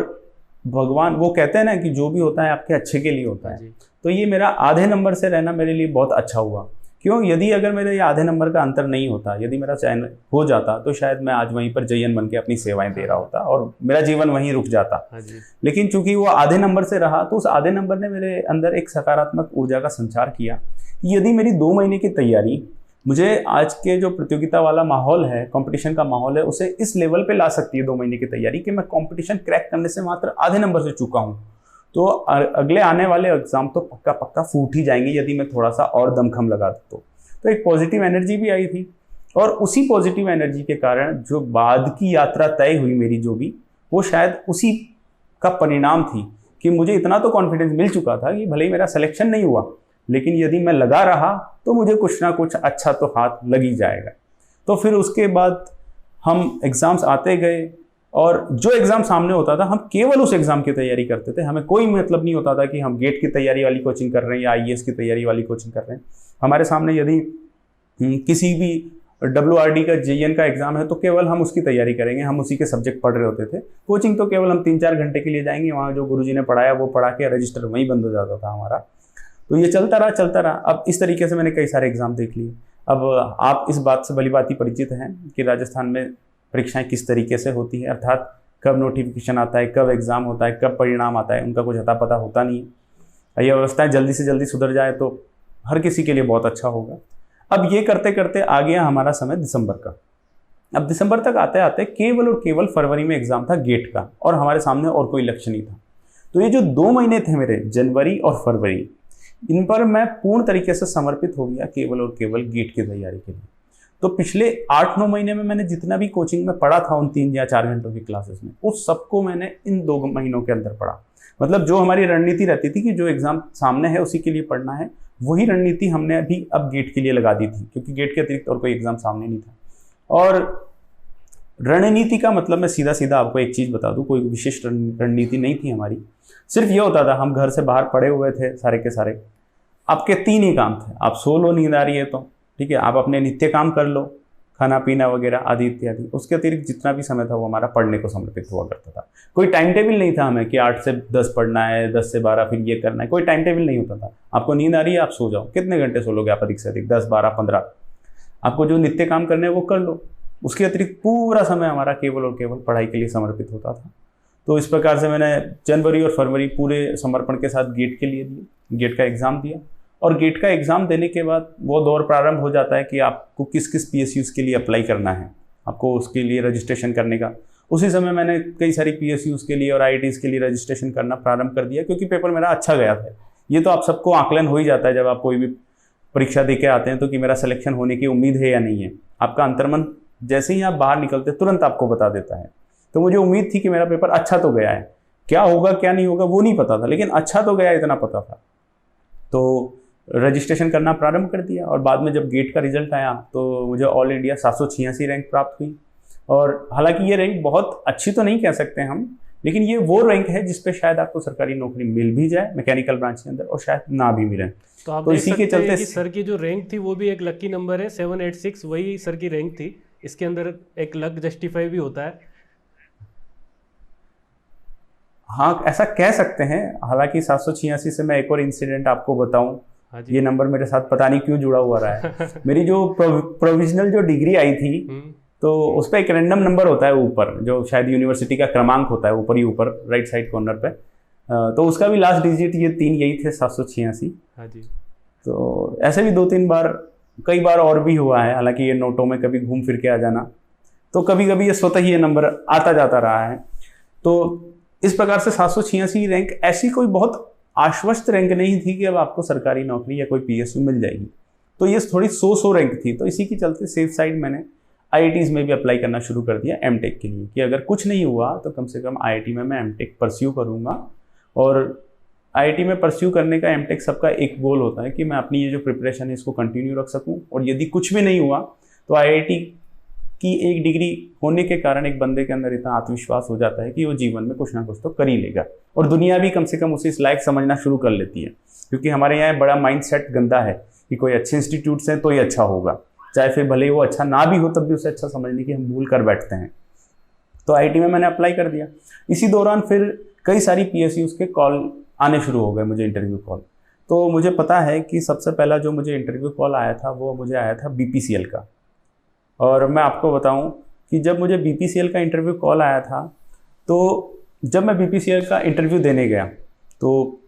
Speaker 2: भगवान, वो कहते हैं ना कि जो भी होता है आपके अच्छे के लिए होता है। तो ये मेरा आधे नंबर से रहना मेरे लिए बहुत अच्छा हुआ। क्यों? यदि अगर मेरे ये आधे नंबर का अंतर नहीं होता, यदि मेरा चयन हो जाता, तो शायद मैं आज वहीं पर जयन बन के अपनी सेवाएं दे रहा होता और मेरा जीवन वहीं रुक जाता। लेकिन चूंकि वो आधे नंबर से रहा, तो उस आधे नंबर ने मेरे अंदर एक सकारात्मक ऊर्जा का संचार किया कि यदि मेरी 2 महीने की तैयारी मुझे आज के जो प्रतियोगिता वाला माहौल है, कंपटीशन का माहौल है, उसे इस लेवल पे ला सकती है 2 महीने की तैयारी, कि मैं कंपटीशन क्रैक करने से मात्र आधे नंबर से चूका हूँ, तो अगले आने वाले एग्जाम तो पक्का फूट ही जाएंगे यदि मैं थोड़ा सा और दमखम लगा दूँ। तो एक पॉजिटिव एनर्जी भी आई थी, और उसी पॉजिटिव एनर्जी के कारण जो बाद की यात्रा तय हुई मेरी, जो भी, वो शायद उसी का परिणाम थी कि मुझे इतना तो कॉन्फिडेंस मिल चुका था कि भले ही मेरा सिलेक्शन नहीं हुआ, लेकिन यदि मैं लगा रहा तो मुझे कुछ ना कुछ अच्छा तो हाथ लग ही जाएगा। तो फिर उसके बाद हम एग्ज़ाम्स आते गए, और जो एग्ज़ाम सामने होता था हम केवल उस एग्ज़ाम की तैयारी करते थे। हमें कोई मतलब नहीं होता था कि हम गेट की तैयारी वाली कोचिंग कर रहे हैं या IAS की तैयारी वाली कोचिंग कर रहे हैं। हमारे सामने यदि किसी भी WRD का JN का एग्ज़ाम है तो केवल हम उसकी तैयारी करेंगे, हम उसी के सब्जेक्ट पढ़ रहे होते थे। कोचिंग तो केवल हम 3-4 घंटे के लिए जाएंगे, वहाँ जो गुरुजी ने पढ़ाया वो पढ़ा के रजिस्टर वहीं बंद हो जाता था हमारा। तो ये चलता रहा। अब इस तरीके से मैंने कई सारे एग्ज़ाम देख लिए। अब आप इस बात से भली भांति परिचित हैं कि राजस्थान में परीक्षाएं किस तरीके से होती हैं, अर्थात कब नोटिफिकेशन आता है, कब एग्ज़ाम होता है, कब परिणाम आता है, उनका कुछ अता पता होता नहीं है। ये व्यवस्थाएं जल्दी से जल्दी सुधर जाए तो हर किसी के लिए बहुत अच्छा होगा। अब ये करते करते आ गया हमारा समय दिसंबर का। अब दिसंबर तक आते आते केवल और केवल फरवरी में एग्ज़ाम था गेट का, और हमारे सामने और कोई लक्ष्य नहीं था। तो ये जो 2 महीने थे मेरे, जनवरी और फरवरी, इन पर मैं पूर्ण तरीके से समर्पित हो गया केवल और केवल गेट की तैयारी के लिए। तो पिछले 8-9 महीने में मैंने जितना भी कोचिंग में पढ़ा था उन 3 या 4 घंटों की क्लासेस में, उस सबको मैंने इन 2 महीनों के अंदर पढ़ा। मतलब जो हमारी रणनीति रहती थी कि जो एग्ज़ाम सामने है उसी के लिए पढ़ना है, वही रणनीति हमने अभी अब गेट के लिए लगा दी थी, क्योंकि गेट के अतिरिक्त और कोई एग्ज़ाम सामने नहीं था। और रणनीति का मतलब मैं सीधा सीधा आपको एक चीज़ बता दूं, कोई विशिष्ट रणनीति नहीं थी हमारी। सिर्फ ये होता था, हम घर से बाहर पड़े हुए थे सारे के सारे, आपके 3 ही काम थे। आप सो लो, नींद आ रही है तो ठीक है, आप अपने नित्य काम कर लो, खाना पीना वगैरह आदि इत्यादि। उसके अतिरिक्त जितना भी समय था वो हमारा पढ़ने को समर्पित हुआ करता था। कोई टाइम टेबल नहीं था हमें कि 8 से 10 पढ़ना है, 10 से 12 फिर ये करना है, कोई टाइम टेबल नहीं होता था। आपको नींद आ रही है, आप सो जाओ। कितने घंटे सो लोगे आप अधिक से अधिक? 10, 12, 15। आपको जो नित्य काम करने हैं वो कर लो। उसके अतिरिक्त पूरा समय हमारा केवल और केवल पढ़ाई के लिए समर्पित होता था। तो इस प्रकार से मैंने जनवरी और फरवरी पूरे समर्पण के साथ गेट के लिए दिए, गेट का एग्ज़ाम दिया। और गेट का एग्ज़ाम देने के बाद वो दौर प्रारंभ हो जाता है कि आपको किस किस PSUs के लिए अप्लाई करना है, आपको उसके लिए रजिस्ट्रेशन करने का। उसी समय मैंने कई सारी PSUs के लिए और IITs के लिए रजिस्ट्रेशन करना प्रारंभ कर दिया, क्योंकि पेपर मेरा अच्छा गया था। ये तो आप सबको आकलन हो ही जाता है जब आप कोई भी परीक्षा दे के आते हैं, तो कि मेरा सिलेक्शन होने की उम्मीद है या नहीं है। आपका अंतर्मन जैसे ही आप बाहर निकलते तुरंत आपको बता देता है। तो मुझे उम्मीद थी कि मेरा पेपर अच्छा तो गया है, क्या होगा क्या नहीं होगा वो नहीं पता था, लेकिन अच्छा तो गया इतना पता था। तो रजिस्ट्रेशन करना प्रारंभ कर दिया, और बाद में जब गेट का रिजल्ट आया तो मुझे ऑल इंडिया 786 रैंक प्राप्त हुई। और हालांकि ये रैंक बहुत अच्छी तो नहीं कह सकते हम, लेकिन ये वो रैंक है जिस पे शायद आपको सरकारी नौकरी मिल भी जाए मैकेनिकल ब्रांच के अंदर, और शायद ना भी मिले।
Speaker 1: तो आप देख सकते हैं कि सर की जो रैंक थी वो भी एक लकी नंबर है, 786 वही सर की रैंक थी। इसके अंदर एक लक जस्टिफाई भी होता है।
Speaker 2: हाँ, ऐसा कह सकते हैं। हालांकि 786 से मैं एक और इंसिडेंट आपको बताऊं, ये नंबर मेरे साथ पता नहीं क्यों जुड़ा हुआ रहा है। मेरी जो प्रोविजनल जो डिग्री आई थी, तो उस पर एक रैंडम नंबर होता है ऊपर, जो शायद यूनिवर्सिटी का क्रमांक होता है ऊपर ही ऊपर राइट साइड कॉर्नर पे। तो उसका भी लास्ट डिजिट ये 3 यही थे, 786।
Speaker 1: हाँ जी।
Speaker 2: तो ऐसे भी 2-3 बार, कई बार और भी हुआ है। हालांकि ये नोटों में कभी घूम फिर के आ जाना, तो कभी कभी ये स्वतः ही ये नंबर आता जाता रहा है। तो इस प्रकार से 786 रैंक ऐसी कोई बहुत आश्वस्त रैंक नहीं थी कि अब आपको सरकारी नौकरी या कोई PSU मिल जाएगी। तो ये थोड़ी 100 रैंक थी। तो इसी के चलते सेफ साइड मैंने IITs में भी अप्लाई करना शुरू कर दिया एमटेक के लिए, कि अगर कुछ नहीं हुआ तो कम से कम IIT में मैं एमटेक परस्यू करूँगा। और IIT में परस्यू करने का, एमटेक सबका एक गोल होता है कि मैं अपनी ये जो प्रिपरेशन है इसको कंटिन्यू रख सकूँ, और यदि कुछ भी नहीं हुआ तो IIT की एक डिग्री होने के कारण एक बंदे के अंदर इतना आत्मविश्वास हो जाता है कि वो जीवन में कुछ ना कुछ तो कर ही लेगा, और दुनिया भी कम से कम उसे इस लायक समझना शुरू कर लेती है। क्योंकि हमारे यहाँ बड़ा माइंडसेट गंदा है कि कोई अच्छे इंस्टीट्यूट्स हैं तो ही अच्छा होगा, चाहे फिर भले वो अच्छा ना भी हो तब भी उसे अच्छा समझने की हम भूल कर बैठते हैं। तो IIT में मैंने अप्लाई कर दिया। इसी दौरान फिर कई सारी PSUs के कॉल आने शुरू हो गए, मुझे इंटरव्यू कॉल। तो मुझे पता है कि सबसे पहला जो मुझे इंटरव्यू कॉल आया था वो मुझे आया था BPCL का। और मैं आपको बताऊं कि जब मुझे BPCL का इंटरव्यू कॉल आया था, तो जब मैं BPCL का इंटरव्यू देने गया तो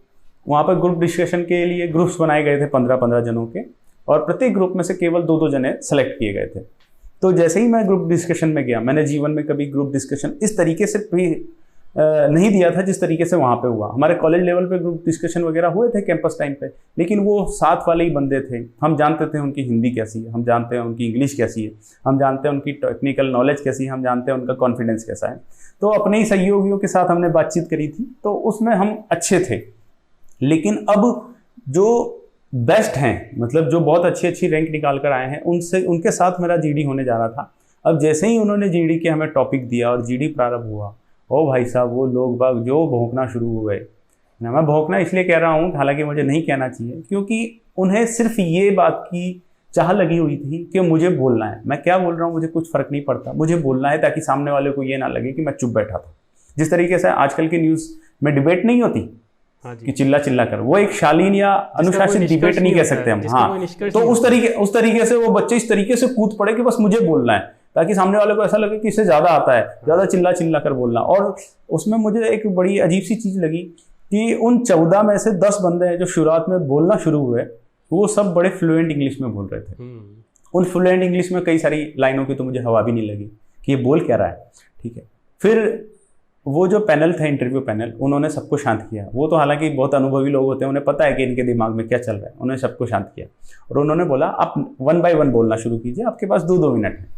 Speaker 2: वहाँ पर ग्रुप डिस्कशन के लिए ग्रुप्स बनाए गए थे 15-15 जनों के, और प्रत्येक ग्रुप में से केवल 2-2 जने सेलेक्ट किए गए थे। तो जैसे ही मैं ग्रुप डिस्कशन में गया, मैंने जीवन में कभी ग्रुप डिस्कशन इस तरीके से भी नहीं दिया था जिस तरीके से वहाँ पे हुआ। हमारे कॉलेज लेवल पे ग्रुप डिस्कशन वगैरह हुए थे कैंपस टाइम पे, लेकिन वो साथ वाले ही बंदे थे। हम जानते थे उनकी हिंदी कैसी है, हम जानते हैं उनकी इंग्लिश कैसी है, हम जानते हैं उनकी टेक्निकल नॉलेज कैसी है, हम जानते हैं उनका कॉन्फिडेंस कैसा है। तो अपने ही सहयोगियों के साथ हमने बातचीत करी थी, तो उसमें हम अच्छे थे। लेकिन अब जो बेस्ट हैं, मतलब जो बहुत अच्छी अच्छी रैंक निकाल कर आए हैं, उनके साथ मेरा GD होने जा रहा था। अब जैसे ही उन्होंने GD के हमें टॉपिक दिया और GD प्रारंभ हुआ, ओ भाई साहब, वो लोग बाग जो भौंकना शुरू हो गए ना। मैं भौंकना इसलिए कह रहा हूँ, हालांकि मुझे नहीं कहना चाहिए, क्योंकि उन्हें सिर्फ ये बात की चाह लगी हुई थी कि मुझे बोलना है। मैं क्या बोल रहा हूँ मुझे कुछ फ़र्क नहीं पड़ता, मुझे बोलना है ताकि सामने वाले को ये ना लगे कि मैं चुप बैठा था। जिस तरीके से आजकल की न्यूज़ में डिबेट नहीं होती कि चिल्ला चिल्ला कर, वो एक शालीन या अनुशासित डिबेट नहीं कह सकते हम। हाँ, तो उस तरीके से वो बच्चे इस तरीके से कूद पड़े कि बस मुझे बोलना है, ताकि सामने वाले को ऐसा लगे कि इससे ज़्यादा आता है, ज़्यादा चिल्ला चिल्ला कर बोलना। और उसमें मुझे एक बड़ी अजीब सी चीज़ लगी कि उन 14 में से 10 बंदे हैं जो शुरुआत में बोलना शुरू हुए, वो सब बड़े फ्लुएंट इंग्लिश में बोल रहे थे। उन फ्लुएंट इंग्लिश में कई सारी लाइनों की तो मुझे हवा भी नहीं लगी कि ये बोल क्या रहा है। ठीक है, फिर वो जो पैनल था, इंटरव्यू पैनल, उन्होंने सबको शांत किया। वो तो हालांकि बहुत अनुभवी लोग होते हैं, उन्हें पता है कि इनके दिमाग में क्या चल रहा है। उन्होंने सबको शांत किया और उन्होंने बोला आप 1 बाय 1 बोलना शुरू कीजिए, आपके पास 2-2 मिनट है।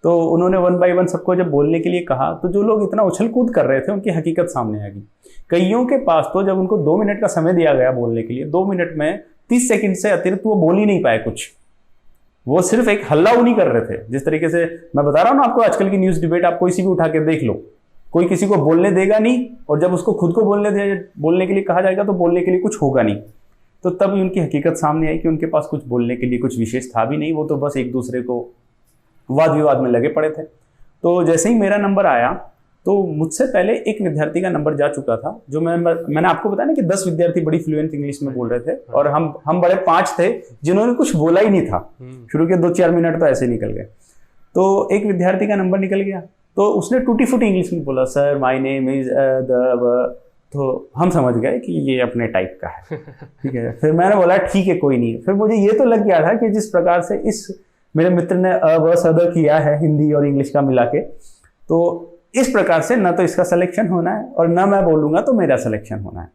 Speaker 2: तो उन्होंने 1 बाय 1 सबको जब बोलने के लिए कहा, तो जो लोग इतना उछल कूद कर रहे थे उनकी हकीकत सामने आ गई। कईयों के पास तो जब उनको 2 मिनट का समय दिया गया बोलने के लिए, 2 मिनट में 30 सेकंड से अतिरिक्त वो बोल ही नहीं पाए कुछ। वो सिर्फ एक हल्ला नहीं कर रहे थे। जिस तरीके से मैं बता रहा हूँ ना आपको, आजकल की न्यूज़ डिबेट आप कोई सी भी उठा के देख लो, कोई किसी को बोलने देगा नहीं, और जब उसको खुद को बोलने के लिए कहा जाएगा तो बोलने के लिए कुछ होगा नहीं। तो तब उनकी हकीकत सामने आई कि उनके पास कुछ बोलने के लिए कुछ विशेष था भी नहीं, वो तो बस एक दूसरे को वाद विवाद में लगे पड़े थे। तो जैसे ही मेरा नंबर आया, तो मुझसे पहले एक विद्यार्थी का नंबर जा चुका था। जो मैंने आपको बताया ना कि 10 विद्यार्थी बड़ी फ्लुएंट इंग्लिश में बोल रहे थे, और हम बड़े 5 थे जिन्होंने कुछ बोला ही नहीं था। शुरू के 2-4 मिनट तो ऐसे निकल गए। तो एक विद्यार्थी का नंबर निकल गया, तो उसने टूटी फूटी इंग्लिश में बोला, सर माय नेम इज तो हम समझ गए कि ये अपने टाइप का है। ठीक है, फिर मैंने बोला ठीक है कोई नहीं। फिर मुझे ये तो लग गया था कि जिस प्रकार से इस मेरे मित्र ने सद किया है हिंदी और इंग्लिश का मिला के, तो इस प्रकार से ना तो इसका सिलेक्शन होना है और ना मैं बोलूँगा तो मेरा सिलेक्शन होना है।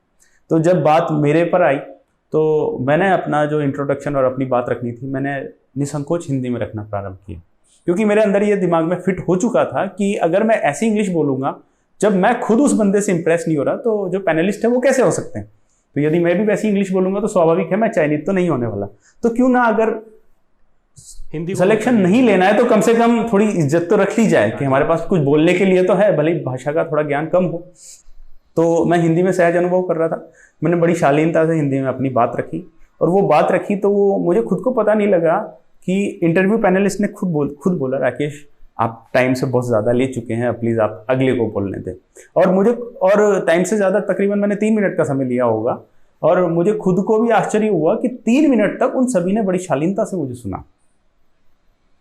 Speaker 2: तो जब बात मेरे पर आई, तो मैंने अपना जो इंट्रोडक्शन और अपनी बात रखनी थी, मैंने निसंकोच हिंदी में रखना प्रारंभ किया, क्योंकि मेरे अंदर ये दिमाग में फिट हो चुका था कि अगर मैं ऐसी इंग्लिश बोलूँगा, जब मैं खुद उस बंदे से इंप्रेस नहीं हो रहा, तो जो पैनलिस्ट है वो कैसे हो सकते हैं। तो यदि मैं भी वैसी इंग्लिश बोलूँगा तो स्वाभाविक है मैं चयनित तो नहीं होने वाला। तो क्यों ना, अगर हिंदी सिलेक्शन नहीं लेना है तो कम से कम थोड़ी इज्जत तो रख ली जाए कि हमारे पास कुछ बोलने के लिए तो है, भले ही भाषा का थोड़ा ज्ञान कम हो। तो मैं हिंदी में सहज अनुभव कर रहा था। मैंने बड़ी शालीनता से हिंदी में अपनी बात रखी, और वो बात रखी तो वो मुझे खुद को पता नहीं लगा कि इंटरव्यू पैनलिस्ट ने खुद बोला, राकेश आप टाइम से बहुत ज़्यादा ले चुके हैं, प्लीज़ आप अगले को बोलने दें। और टाइम से ज़्यादा तकरीबन मैंने 3 मिनट का समय लिया होगा, और मुझे खुद को भी आश्चर्य हुआ कि 3 मिनट तक उन सभी ने बड़ी शालीनता से मुझे सुना।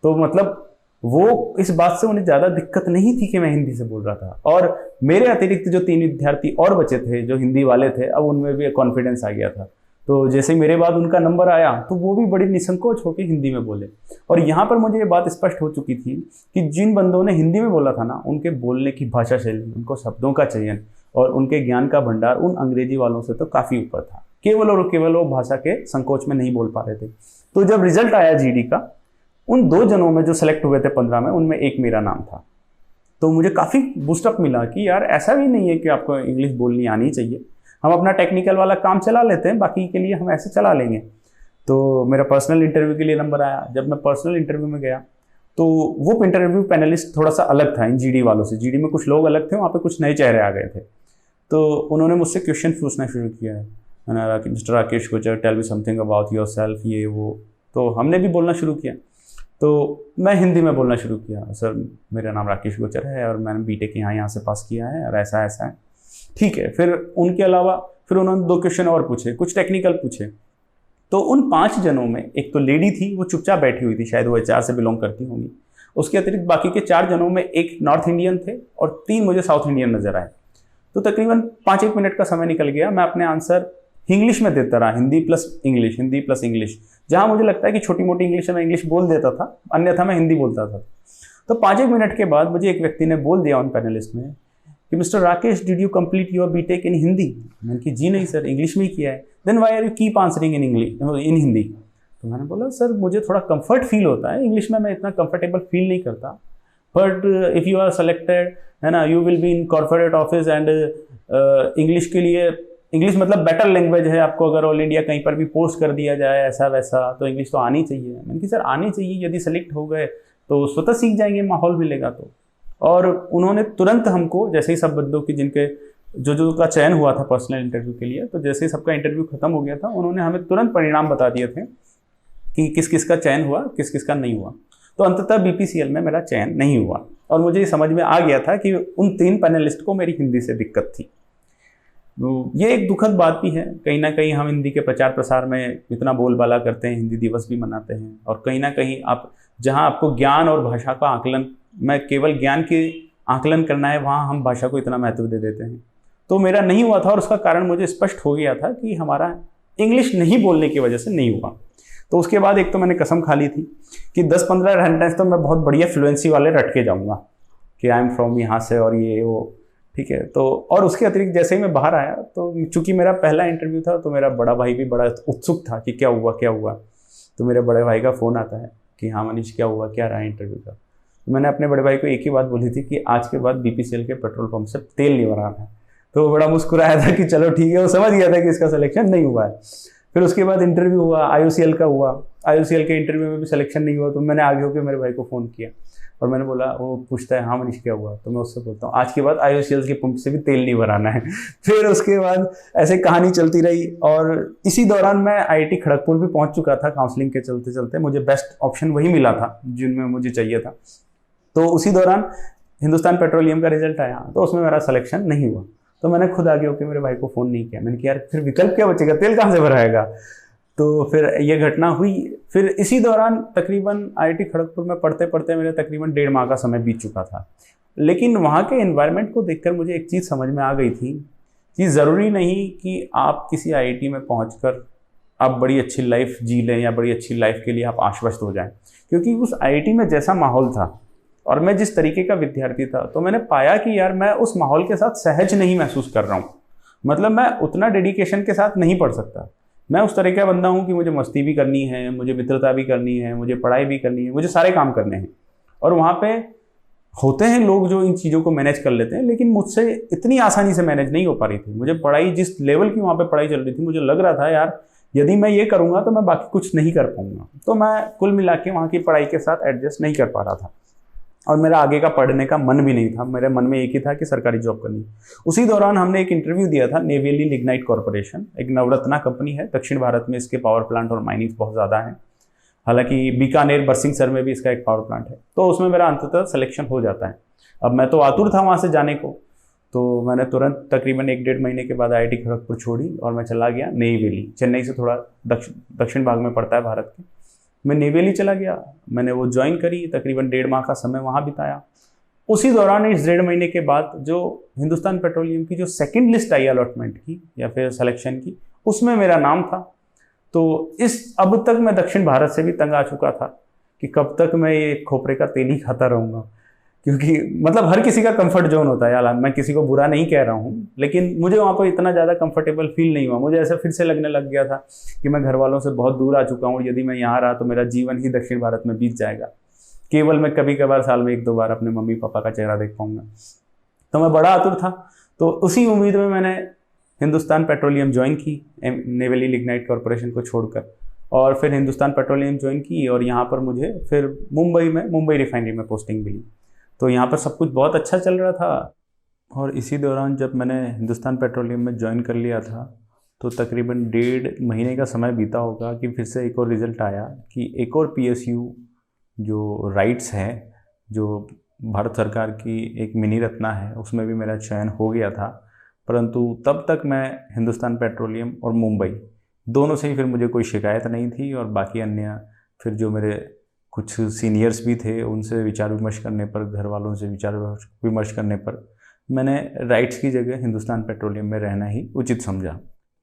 Speaker 2: तो मतलब वो इस बात से उन्हें ज़्यादा दिक्कत नहीं थी कि मैं हिंदी से बोल रहा था। और मेरे अतिरिक्त जो 3 विद्यार्थी और बचे थे जो हिंदी वाले थे, अब उनमें भी कॉन्फिडेंस आ गया था। तो जैसे मेरे बाद उनका नंबर आया, तो वो भी बड़ी निसंकोच होकर हिंदी में बोले। और यहाँ पर मुझे ये बात स्पष्ट हो चुकी थी कि जिन बंदों ने हिंदी में बोला था ना, उनके बोलने की भाषा शैली, उनको शब्दों का चयन और उनके ज्ञान का भंडार उन अंग्रेजी वालों से तो काफ़ी ऊपर था। केवल और केवल वो भाषा के संकोच में नहीं बोल पा रहे थे। तो जब रिजल्ट आया GD का, उन 2 जनों में जो सेलेक्ट हुए थे 15 में, उनमें एक मेरा नाम था। तो मुझे काफ़ी बूस्टअप मिला कि यार ऐसा भी नहीं है कि आपको इंग्लिश बोलनी आनी चाहिए, हम अपना टेक्निकल वाला काम चला लेते हैं, बाकी के लिए हम ऐसे चला लेंगे। तो मेरा पर्सनल इंटरव्यू के लिए नंबर आया। जब मैं पर्सनल इंटरव्यू में गया तो वो इंटरव्यू पैनलिस्ट थोड़ा सा अलग था इन जीडी वालों से। जीडी में कुछ लोग अलग थे, वहाँ पे कुछ नए चेहरे आ गए थे। तो उन्होंने मुझसे क्वेश्चन पूछना शुरू किया है, mister Rakesh Kochar, tell me something about yourself, ये वो। तो हमने भी बोलना शुरू किया। तो मैं हिंदी में बोलना शुरू किया, सर मेरा नाम राकेश कोचर है और मैंने बीटेक यहाँ से पास किया है और ऐसा ऐसा है। ठीक है। फिर उनके अलावा फिर उन्होंने 2 क्वेश्चन और पूछे, कुछ टेक्निकल पूछे। तो उन 5 जनों में एक तो लेडी थी, वो चुपचाप बैठी हुई थी, शायद वो HR से बिलोंग करती होंगी। उसके अतिरिक्त बाकी के 4 जनों में एक नॉर्थ इंडियन थे और 3 मुझे साउथ इंडियन नजर आए। तो तकरीबन 5-1 मिनट का समय निकल गया। मैं अपने आंसर इंग्लिश में देता रहा, Hindi plus English, Hindi plus English. जहाँ मुझे लगता है कि छोटी मोटी इंग्लिश में इंग्लिश बोल देता था, अन्यथा मैं हिंदी बोलता था। तो 5-1 मिनट के बाद मुझे एक व्यक्ति ने बोल दिया उन पैनलिस्ट में कि mister Rakesh, did you complete your BTech in Hindi? मैंने कि जी नहीं सर, इंग्लिश में ही किया है। Then why are you keep answering in English, in Hindi? तो मैंने बोला सर मुझे थोड़ा कंफर्ट फील होता है, इंग्लिश में मैं इतना कंफर्टेबल फील नहीं करता, but if you are selected है ना, you will be in corporate office and English के लिए, इंग्लिश मतलब बेटर लैंग्वेज है, आपको अगर ऑल इंडिया कहीं पर भी पोस्ट कर दिया जाए ऐसा वैसा, तो इंग्लिश तो आनी चाहिए। मैंने कि सर आनी चाहिए, यदि सेलेक्ट हो गए तो स्वतः सीख जाएंगे, माहौल मिलेगा तो। और उन्होंने तुरंत हमको, जैसे ही सब बंदों की जिनके जो का चयन हुआ था पर्सनल इंटरव्यू के लिए, तो जैसे ही सबका इंटरव्यू खत्म हो गया था, उन्होंने हमें तुरंत परिणाम बता दिए थे कि किस किस का चयन हुआ, किस किस का नहीं हुआ। तो अंततः BPCL में मेरा चयन नहीं हुआ और मुझे समझ में आ गया था कि उन 3 पैनलिस्ट को मेरी हिंदी से दिक्कत थी। ये एक दुखद बात भी है। कहीं ना कहीं हम हिंदी के प्रचार प्रसार में इतना बोलबाला करते हैं, हिंदी दिवस भी मनाते हैं, और कहीं ना कहीं आप जहां आपको ज्ञान और भाषा का आकलन में केवल ज्ञान के आकलन करना है, वहाँ हम भाषा को इतना महत्व दे देते हैं। तो मेरा नहीं हुआ था और उसका कारण मुझे स्पष्ट हो गया था कि हमारा इंग्लिश नहीं बोलने की वजह से नहीं हुआ। तो उसके बाद एक तो मैंने कसम खा ली थी कि 10-15 सेंटेंस तो मैं बहुत बढ़िया फ्लुएंसी वाले रट के जाऊँगा कि आई एम फ्रॉम यहाँ से और ये वो, ठीक है। तो और उसके अतिरिक्त जैसे ही मैं बाहर आया, तो चूंकि मेरा पहला इंटरव्यू था, तो मेरा बड़ा भाई भी बड़ा उत्सुक था कि क्या हुआ क्या हुआ। तो मेरे बड़े भाई का फ़ोन आता है कि हाँ मनीष क्या हुआ, क्या रहा इंटरव्यू का। तो मैंने अपने बड़े भाई को एक ही बात बोली थी कि आज के बाद BPCL के पेट्रोल पंप से तेल नहीं भराना है। तो वो बड़ा मुस्कुराया था कि चलो ठीक है, वो समझ गया था कि इसका सिलेक्शन नहीं हुआ है। फिर उसके बाद इंटरव्यू हुआ, IOCL का हुआ। IOCL के इंटरव्यू में भी सिलेक्शन नहीं हुआ, तो मैंने आगे होकर मेरे भाई को फ़ोन किया और मैंने बोला, वो पूछता है हाँ मनीष क्या हुआ, तो मैं उससे बोलता हूँ आज के बाद IOCL के पंप से भी तेल नहीं भराना है। फिर उसके बाद ऐसे कहानी चलती रही और इसी दौरान मैं IIT खड़गपुर भी पहुँच चुका था। काउंसलिंग के चलते चलते मुझे बेस्ट ऑप्शन वही मिला था जिनमें मुझे चाहिए था। तो उसी दौरान हिंदुस्तान पेट्रोलियम का रिजल्ट आया, तो उसमें मेरा सिलेक्शन नहीं हुआ। तो मैंने खुद आगे होकर मेरे भाई को फ़ोन नहीं किया। मैंने कहा यार फिर विकल्प क्या बचेगा, तेल कहाँ से भराएगा। तो फिर ये घटना हुई। फिर इसी दौरान तकरीबन IIT खड़गपुर में पढ़ते पढ़ते मेरे तकरीबन 1.5 माह का समय बीत चुका था। लेकिन वहाँ के एनवायरनमेंट को देखकर मुझे एक चीज़ समझ में आ गई थी कि ज़रूरी नहीं कि आप किसी IIT में पहुँचकर आप बड़ी अच्छी लाइफ जी लें या बड़ी अच्छी लाइफ के लिए आप आश्वस्त हो जाएं। क्योंकि उस IIT में जैसा माहौल था और मैं जिस तरीके का विद्यार्थी था, तो मैंने पाया कि यार मैं उस माहौल के साथ सहज नहीं महसूस कर रहा हूँ। मतलब मैं उतना डेडिकेशन के साथ नहीं पढ़ सकता। मैं उस तरह का बंदा हूँ कि मुझे मस्ती भी करनी है, मुझे मित्रता भी करनी है, मुझे पढ़ाई भी करनी है, मुझे सारे काम करने हैं। और वहाँ पे होते हैं लोग जो इन चीज़ों को मैनेज कर लेते हैं, लेकिन मुझसे इतनी आसानी से मैनेज नहीं हो पा रही थी। मुझे पढ़ाई जिस लेवल की वहाँ पे पढ़ाई चल रही थी, मुझे लग रहा था यार यदि मैं ये करूँगा तो मैं बाकी कुछ नहीं कर पाऊँगा। तो मैं कुल मिला के वहाँ की पढ़ाई के साथ एडजस्ट नहीं कर पा रहा था और मेरा आगे का पढ़ने का मन भी नहीं था। मेरे मन में एक ही था कि सरकारी जॉब करनी। उसी दौरान हमने एक इंटरव्यू दिया था नेवियली लिग्नाइट कॉर्पोरेशन, एक नवरत्ना कंपनी है दक्षिण भारत में। इसके पावर प्लांट और माइनिंग बहुत ज़्यादा हैं। हालांकि बीकानेर बरसिंहसर में भी इसका एक पावर प्लांट है। तो उसमें मेरा अंततः सिलेक्शन हो जाता है। अब मैं तो आतुर था वहाँ से जाने को, तो मैंने तुरंत तकरीबन 1-1.5 महीने के बाद IIT खड़गपुर छोड़ी और मैं चला गया नेवियली। चेन्नई से थोड़ा दक्षिण भाग में पड़ता है भारत के। मैं नेवियली चला गया, मैंने वो ज्वाइन करी, तकरीबन 1.5 माह का समय वहाँ बिताया। उसी दौरान इस 1.5 महीने के बाद जो हिंदुस्तान पेट्रोलियम की जो सेकंड लिस्ट आई अलॉटमेंट की या फिर सिलेक्शन की, उसमें मेरा नाम था। तो अब तक मैं दक्षिण भारत से भी तंग आ चुका था कि कब तक मैं ये खोपरे का तेल ही खाता रहूँगा, क्योंकि मतलब हर किसी का कंफर्ट जोन होता है यार, मैं किसी को बुरा नहीं कह रहा हूँ, लेकिन मुझे वहाँ पर इतना ज़्यादा कंफर्टेबल फील नहीं हुआ। मुझे ऐसा फिर से लगने लग गया था कि मैं घर वालों से बहुत दूर आ चुका हूँ, यदि मैं यहाँ रहा तो मेरा जीवन ही दक्षिण भारत में बीत जाएगा, केवल मैं कभी कभार साल में 1-2 बार अपने मम्मी पापा का चेहरा देख पाऊंगा। तो मैं बड़ा आतुर था। तो उसी उम्मीद में मैंने हिंदुस्तान पेट्रोलियम ज्वाइन की, नेवली लिग्नाइट कॉरपोरेशन को छोड़कर, और फिर हिंदुस्तान पेट्रोलियम ज्वाइन की, और यहाँ पर मुझे फिर मुंबई रिफाइनरी में पोस्टिंग मिली। तो यहाँ पर सब कुछ बहुत अच्छा चल रहा था। और इसी दौरान जब मैंने हिंदुस्तान पेट्रोलियम में ज्वाइन कर लिया था, तो तकरीबन 1.5 महीने का समय बीता होगा कि फिर से एक और रिज़ल्ट आया कि एक और PSU जो राइट्स है, जो भारत सरकार की एक मिनी रत्ना है, उसमें भी मेरा चयन हो गया था। परंतु तब तक मैं हिंदुस्तान पेट्रोलियम और मुंबई दोनों से ही फिर मुझे कोई शिकायत नहीं थी, और बाकी अन्य फिर जो मेरे कुछ सीनियर्स भी थे उनसे विचार विमर्श करने पर, घर वालों से विचार विमर्श करने पर मैंने राइट्स की जगह हिंदुस्तान पेट्रोलियम में रहना ही उचित समझा।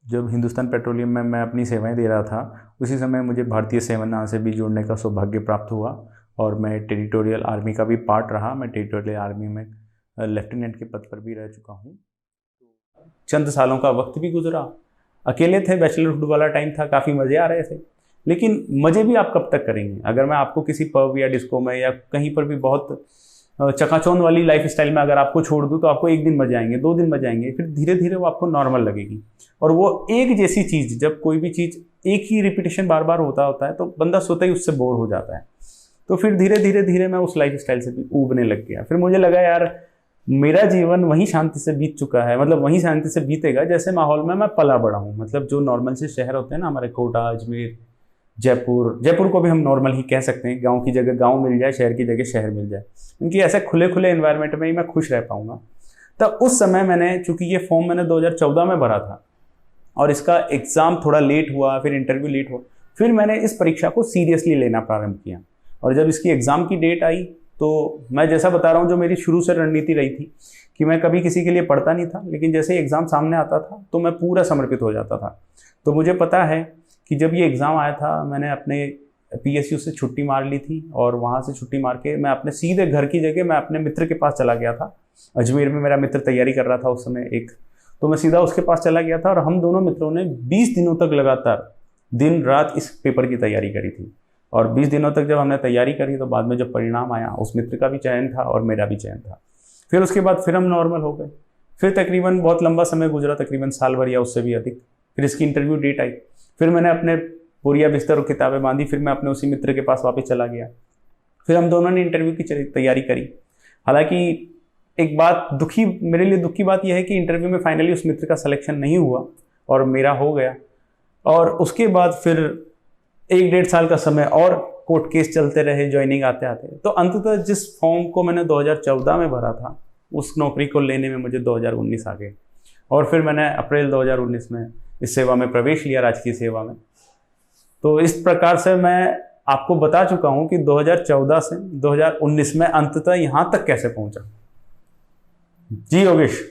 Speaker 2: जब हिंदुस्तान पेट्रोलियम में मैं अपनी सेवाएं दे रहा था, उसी समय मुझे भारतीय सेना से भी जुड़ने का सौभाग्य प्राप्त हुआ, और मैं टेरिटोरियल आर्मी का भी पार्ट रहा। मैं टेरिटोरियल आर्मी में लेफ्टिनेंट के पद पर भी रह चुका हूँ। चंद सालों का वक्त भी गुजरा, अकेले थे, बैचलरहुड वाला टाइम था, काफ़ी मज़े आ रहे थे। लेकिन मज़े भी आप कब तक करेंगे? अगर मैं आपको किसी पब या डिस्को में या कहीं पर भी बहुत चकाचौंध वाली लाइफ स्टाइल में अगर आपको छोड़ दूँ, तो आपको 1 दिन मज़े आएंगे, 2 दिन मज़े आएंगे, फिर धीरे धीरे वो आपको नॉर्मल लगेगी। और वो एक जैसी चीज़, जब कोई भी चीज़ एक ही रिपीटेशन बार बार होता है, तो बंदा सोता ही उससे बोर हो जाता है। तो फिर धीरे मैं उस लाइफ स्टाइल से भी ऊबने लग गया। फिर मुझे लगा यार मेरा जीवन वहीं शांति से बीत चुका है, मतलब वहीं शांति से बीतेगा जैसे माहौल में मैं पला बड़ा हूँ। मतलब जो नॉर्मल से शहर होते हैं ना, हमारे कोटा, अजमेर, जयपुर को भी हम नॉर्मल ही कह सकते हैं, गांव की जगह गांव मिल जाए, शहर की जगह शहर मिल जाए, उनकी ऐसे खुले एनवायरनमेंट में ही मैं खुश रह पाऊंगा। तब उस समय मैंने, चूंकि ये फॉर्म मैंने 2014 में भरा था और इसका एग्ज़ाम थोड़ा लेट हुआ, फिर इंटरव्यू लेट हुआ, फिर मैंने इस परीक्षा को सीरियसली लेना प्रारंभ किया। और जब इसकी एग्ज़ाम की डेट आई, तो मैं जैसा बता रहा हूँ, जो मेरी शुरू से रणनीति रही थी कि मैं कभी किसी के लिए पढ़ता नहीं था, लेकिन जैसे ही एग्ज़ाम सामने आता था तो मैं पूरा समर्पित हो जाता था। तो मुझे पता है कि जब ये एग्ज़ाम आया था, मैंने अपने PSU से छुट्टी मार ली थी, और वहाँ से छुट्टी मार के मैं अपने सीधे घर की जगह मैं अपने मित्र के पास चला गया था। अजमेर में मेरा मित्र तैयारी कर रहा था उस समय एक, तो मैं सीधा उसके पास चला गया था, और हम दोनों मित्रों ने 20 दिनों तक लगातार दिन रात इस पेपर की तैयारी करी थी। और 20 दिनों तक जब हमने तैयारी करी, तो बाद में जब परिणाम आया, उस मित्र का भी चयन था और मेरा भी चयन था। फिर उसके बाद फिर हम नॉर्मल हो गए। फिर तकरीबन बहुत लंबा समय गुजरा, तकरीबन साल भर या उससे भी अधिक। फिर इसकी इंटरव्यू डेट आई, फिर मैंने अपने बोरिया बिस्तर और किताबें बांधी, फिर मैं अपने उसी मित्र के पास वापस चला गया। फिर हम दोनों ने इंटरव्यू की तैयारी करी। हालांकि एक बात मेरे लिए दुख की बात यह है कि इंटरव्यू में फाइनली उस मित्र का सिलेक्शन नहीं हुआ और मेरा हो गया। और उसके बाद फिर 1-1.5 साल का समय और कोर्ट केस चलते रहे, ज्वाइनिंग आते आते, तो अंततः जिस फॉर्म को मैंने 2014 में भरा था, उस नौकरी को लेने में मुझे 2019 आ गए। और फिर मैंने अप्रैल 2019 में इस सेवा में प्रवेश लिया, राजकीय सेवा में। तो इस प्रकार से मैं आपको बता चुका हूं कि 2014 से 2019 में अंततः यहाँ तक कैसे पहुंचा। जी योगेश।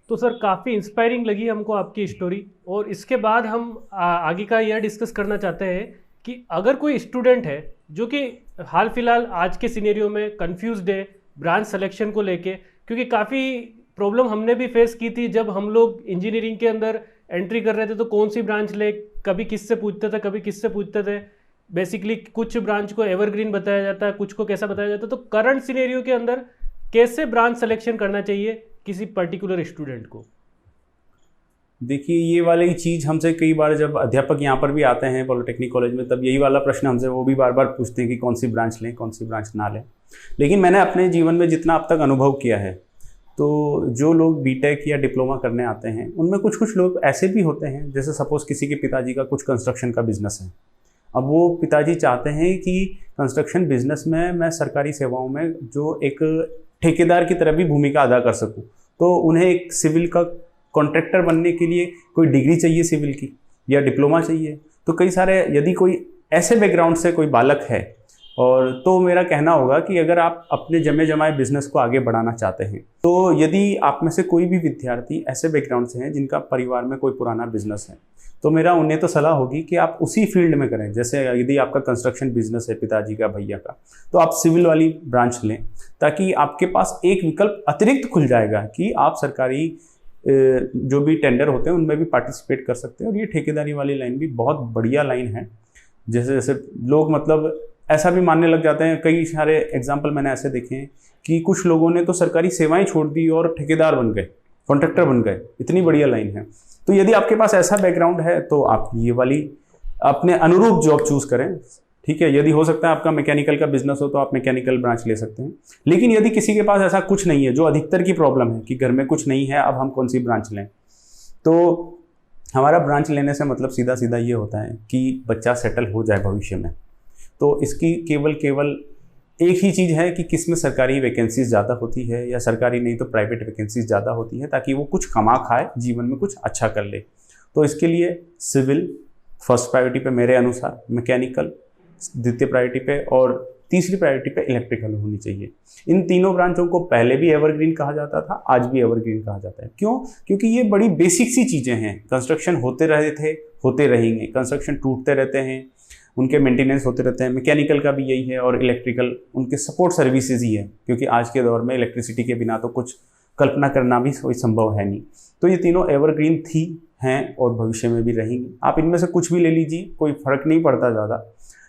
Speaker 1: तो सर काफ़ी इंस्पायरिंग लगी हमको आपकी स्टोरी, और इसके बाद हम आगे का यह डिस्कस करना चाहते हैं कि अगर कोई स्टूडेंट है जो कि हाल फिलहाल आज के सिनेरियो में कंफ्यूज्ड है ब्रांच सिलेक्शन को लेके, क्योंकि काफ़ी प्रॉब्लम हमने भी फेस की थी जब हम लोग इंजीनियरिंग के अंदर एंट्री कर रहे थे, तो कौन सी ब्रांच ले, कभी किससे पूछते थे, कभी किससे पूछते थे। बेसिकली कुछ ब्रांच को एवरग्रीन बताया जाता है, कुछ को कैसा बताया जाता है। तो करंट सिनेरियो के अंदर कैसे ब्रांच सिलेक्शन करना चाहिए किसी पर्टिकुलर स्टूडेंट को?
Speaker 2: देखिए, ये वाली चीज़ हमसे कई बार जब अध्यापक यहाँ पर भी आते हैं पॉलिटेक्निक कॉलेज में, तब यही वाला प्रश्न हमसे वो भी बार बार पूछते हैं कि कौन सी ब्रांच लें, कौन सी ब्रांच ना लें। लेकिन मैंने अपने जीवन में जितना अब तक अनुभव किया है, तो जो लोग बीटेक या डिप्लोमा करने आते हैं, उनमें कुछ लोग ऐसे भी होते हैं, जैसे सपोज़ किसी के पिताजी का कुछ कंस्ट्रक्शन का बिजनेस है। अब वो पिताजी चाहते हैं कि कंस्ट्रक्शन बिजनेस में मैं सरकारी सेवाओं में जो एक ठेकेदार की तरह भी भूमिका अदा कर सकूं, तो उन्हें एक सिविल का कॉन्ट्रैक्टर बनने के लिए कोई डिग्री चाहिए सिविल की, या डिप्लोमा चाहिए। तो कई सारे, यदि कोई ऐसे बैकग्राउंड से कोई बालक है, और तो मेरा कहना होगा कि अगर आप अपने जमे जमाए बिजनेस को आगे बढ़ाना चाहते हैं, तो यदि आप में से कोई भी विद्यार्थी ऐसे बैकग्राउंड से हैं जिनका परिवार में कोई पुराना बिजनेस है, तो मेरा उन्हें तो सलाह होगी कि आप उसी फील्ड में करें। जैसे यदि आपका कंस्ट्रक्शन बिजनेस है पिताजी का, भैया का, तो आप सिविल वाली ब्रांच लें, ताकि आपके पास एक विकल्प अतिरिक्त खुल जाएगा कि आप सरकारी जो भी टेंडर होते हैं उनमें भी पार्टिसिपेट कर सकते हैं। और ये ठेकेदारी वाली लाइन भी बहुत बढ़िया लाइन है। जैसे जैसे लोग मतलब ऐसा भी मानने लग जाते हैं, कई सारे एग्जाम्पल मैंने ऐसे देखे हैं कि कुछ लोगों ने तो सरकारी सेवाएं छोड़ दी और ठेकेदार बन गए, कॉन्ट्रैक्टर बन गए। इतनी बढ़िया लाइन है। तो यदि आपके पास ऐसा बैकग्राउंड है तो आप ये वाली अपने अनुरूप जॉब चूज करें, ठीक है। यदि हो सकता है आपका मैकेनिकल का बिजनेस हो तो आप मैकेनिकल ब्रांच ले सकते हैं। लेकिन यदि किसी के पास ऐसा कुछ नहीं है, जो अधिकतर की प्रॉब्लम है कि घर में कुछ नहीं है, अब हम कौन सी ब्रांच लें, तो हमारा ब्रांच लेने से मतलब सीधा सीधा ये होता है कि बच्चा सेटल हो जाए भविष्य में। तो इसकी केवल एक ही चीज़ है कि किस में सरकारी वैकेंसीज ज़्यादा होती है या सरकारी नहीं तो प्राइवेट वैकेंसीज ज़्यादा होती है, ताकि वो कुछ कमा खाए, जीवन में कुछ अच्छा कर ले। तो इसके लिए सिविल फर्स्ट प्रायोरिटी पे मेरे अनुसार, मैकेनिकल द्वितीय प्रायोरिटी पे, और तीसरी प्रायोरिटी पे इलेक्ट्रिकल होनी चाहिए। इन तीनों ब्रांचों को पहले भी एवरग्रीन कहा जाता था, आज भी एवरग्रीन कहा जाता है। क्यों? क्योंकि ये बड़ी बेसिक सी चीज़ें हैं। कंस्ट्रक्शन होते रहे थे, होते रहेंगे, कंस्ट्रक्शन टूटते रहते हैं, उनके मेंटेनेंस होते रहते हैं। मैकेनिकल का भी यही है, और इलेक्ट्रिकल उनके सपोर्ट सर्विसेज ही है, क्योंकि आज के दौर में इलेक्ट्रिसिटी के बिना तो कुछ कल्पना करना भी कोई संभव है नहीं। तो ये तीनों एवरग्रीन थी, हैं और भविष्य में भी रहेंगी। आप इनमें से कुछ भी ले लीजिए, कोई फर्क नहीं पड़ता ज़्यादा।